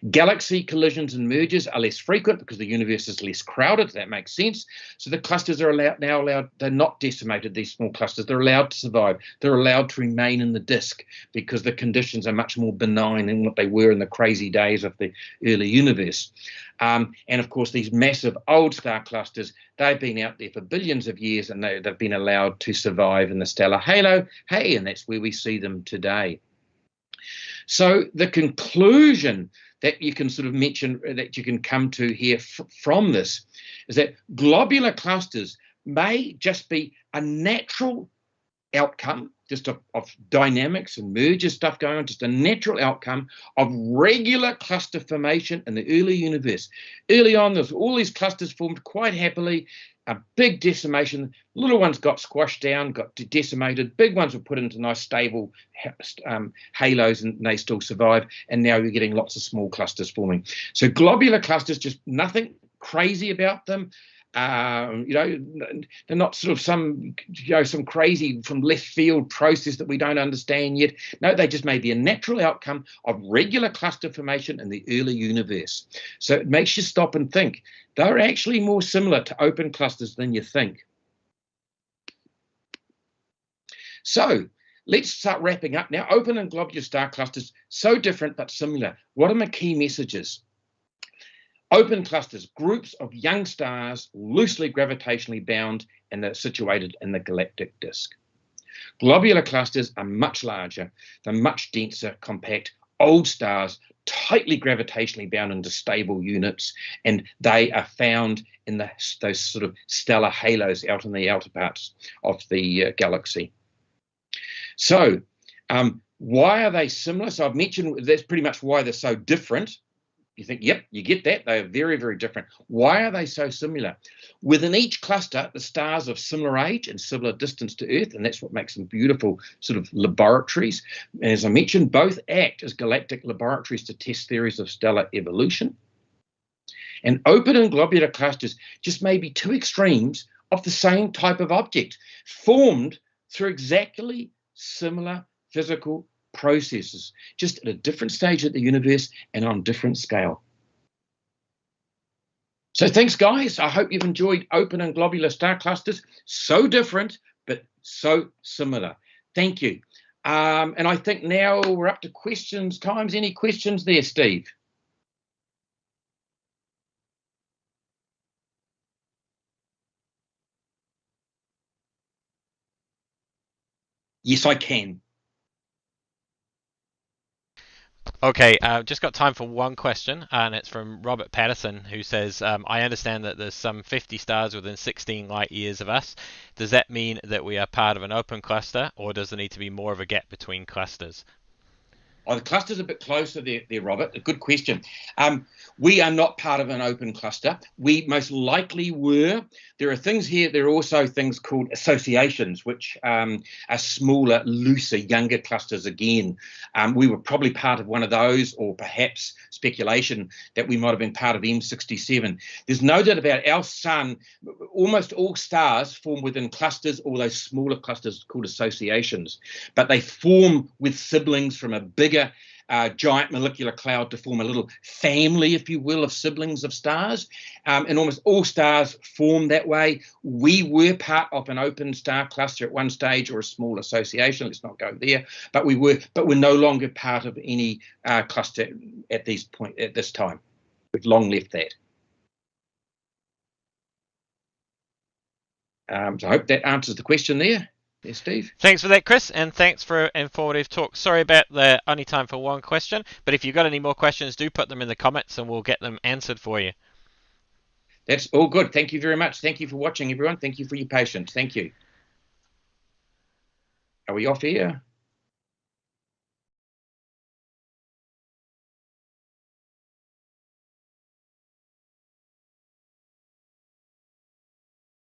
S1: Galaxy collisions and mergers are less frequent because the universe is less crowded. That makes sense. So the clusters are now allowed, they're not decimated, these small clusters. They're allowed to survive. They're allowed to remain in the disk because the conditions are much more benign than what they were in the crazy days of the early universe. And of course, these massive old star clusters, they've been out there for billions of years and they've been allowed to survive in the stellar halo. Hey, and that's where we see them today. So the conclusion that you can sort of mention, that you can come to here from this, is that globular clusters may just be a natural outcome just of dynamics and merger stuff going on, just a natural outcome of regular cluster formation in the early universe. Early on, there's all these clusters formed quite happily, a big decimation. Little ones got squashed down, got decimated. Big ones were put into nice stable halos and they still survive. And now you're getting lots of small clusters forming. So globular clusters, just nothing crazy about them. They're not sort of some crazy from left field process that we don't understand yet. No, they just may be a natural outcome of regular cluster formation in the early universe. So it makes you stop and think. They're actually more similar to open clusters than you think. So let's start wrapping up now. Open and globular star clusters, so different but similar. What are my key messages? Open clusters, groups of young stars loosely gravitationally bound and they're situated in the galactic disk. Globular clusters are much larger, they're much denser, compact, old stars, tightly gravitationally bound into stable units, and they are found in those sort of stellar halos out in the outer parts of the galaxy. So why are they similar? So I've mentioned that's pretty much why they're so different. You think, yep, you get that. They are very, very different. Why are they so similar? Within each cluster, the stars are of similar age and similar distance to Earth, and that's what makes them beautiful sort of laboratories. And as I mentioned, both act as galactic laboratories to test theories of stellar evolution. And open and globular clusters just may be two extremes of the same type of object, formed through exactly similar physical processes, just at a different stage of the universe and on different scale. So thanks, guys. I hope you've enjoyed open and globular star clusters. So different, but so similar. Thank you. And I think now we're up to questions times. Any questions there, Steve? Yes, I can.
S2: Okay, just got time for one question, and it's from Robert Patterson, who says, I understand that there's some 50 stars within 16 light years of us. Does that mean that we are part of an open cluster, or does there need to be more of a gap between clusters?
S1: Oh, the cluster's a bit closer there, Robert. A good question. We are not part of an open cluster. We most likely were. There are things here. There are also things called associations, which are smaller, looser, younger clusters again. We were probably part of one of those, or perhaps speculation that we might have been part of M67. There's no doubt about our sun. Almost all stars form within clusters, or those smaller clusters called associations, but they form with siblings from a bigger giant molecular cloud to form a little family, if you will, of siblings of stars. And almost all stars form that way. We were part of an open star cluster at one stage, or a small association. Let's not go there. But we're no longer part of any cluster at this time. We've long left that. So I hope that answers the question there. There, Steve.
S2: Thanks for that, Chris, and thanks for an informative talk. Sorry about the only time for one question, but if you've got any more questions, do put them in the comments and we'll get them answered for you.
S1: That's all good. Thank you very much. Thank you for watching, everyone. Thank you for your patience. Thank you. Are we off here?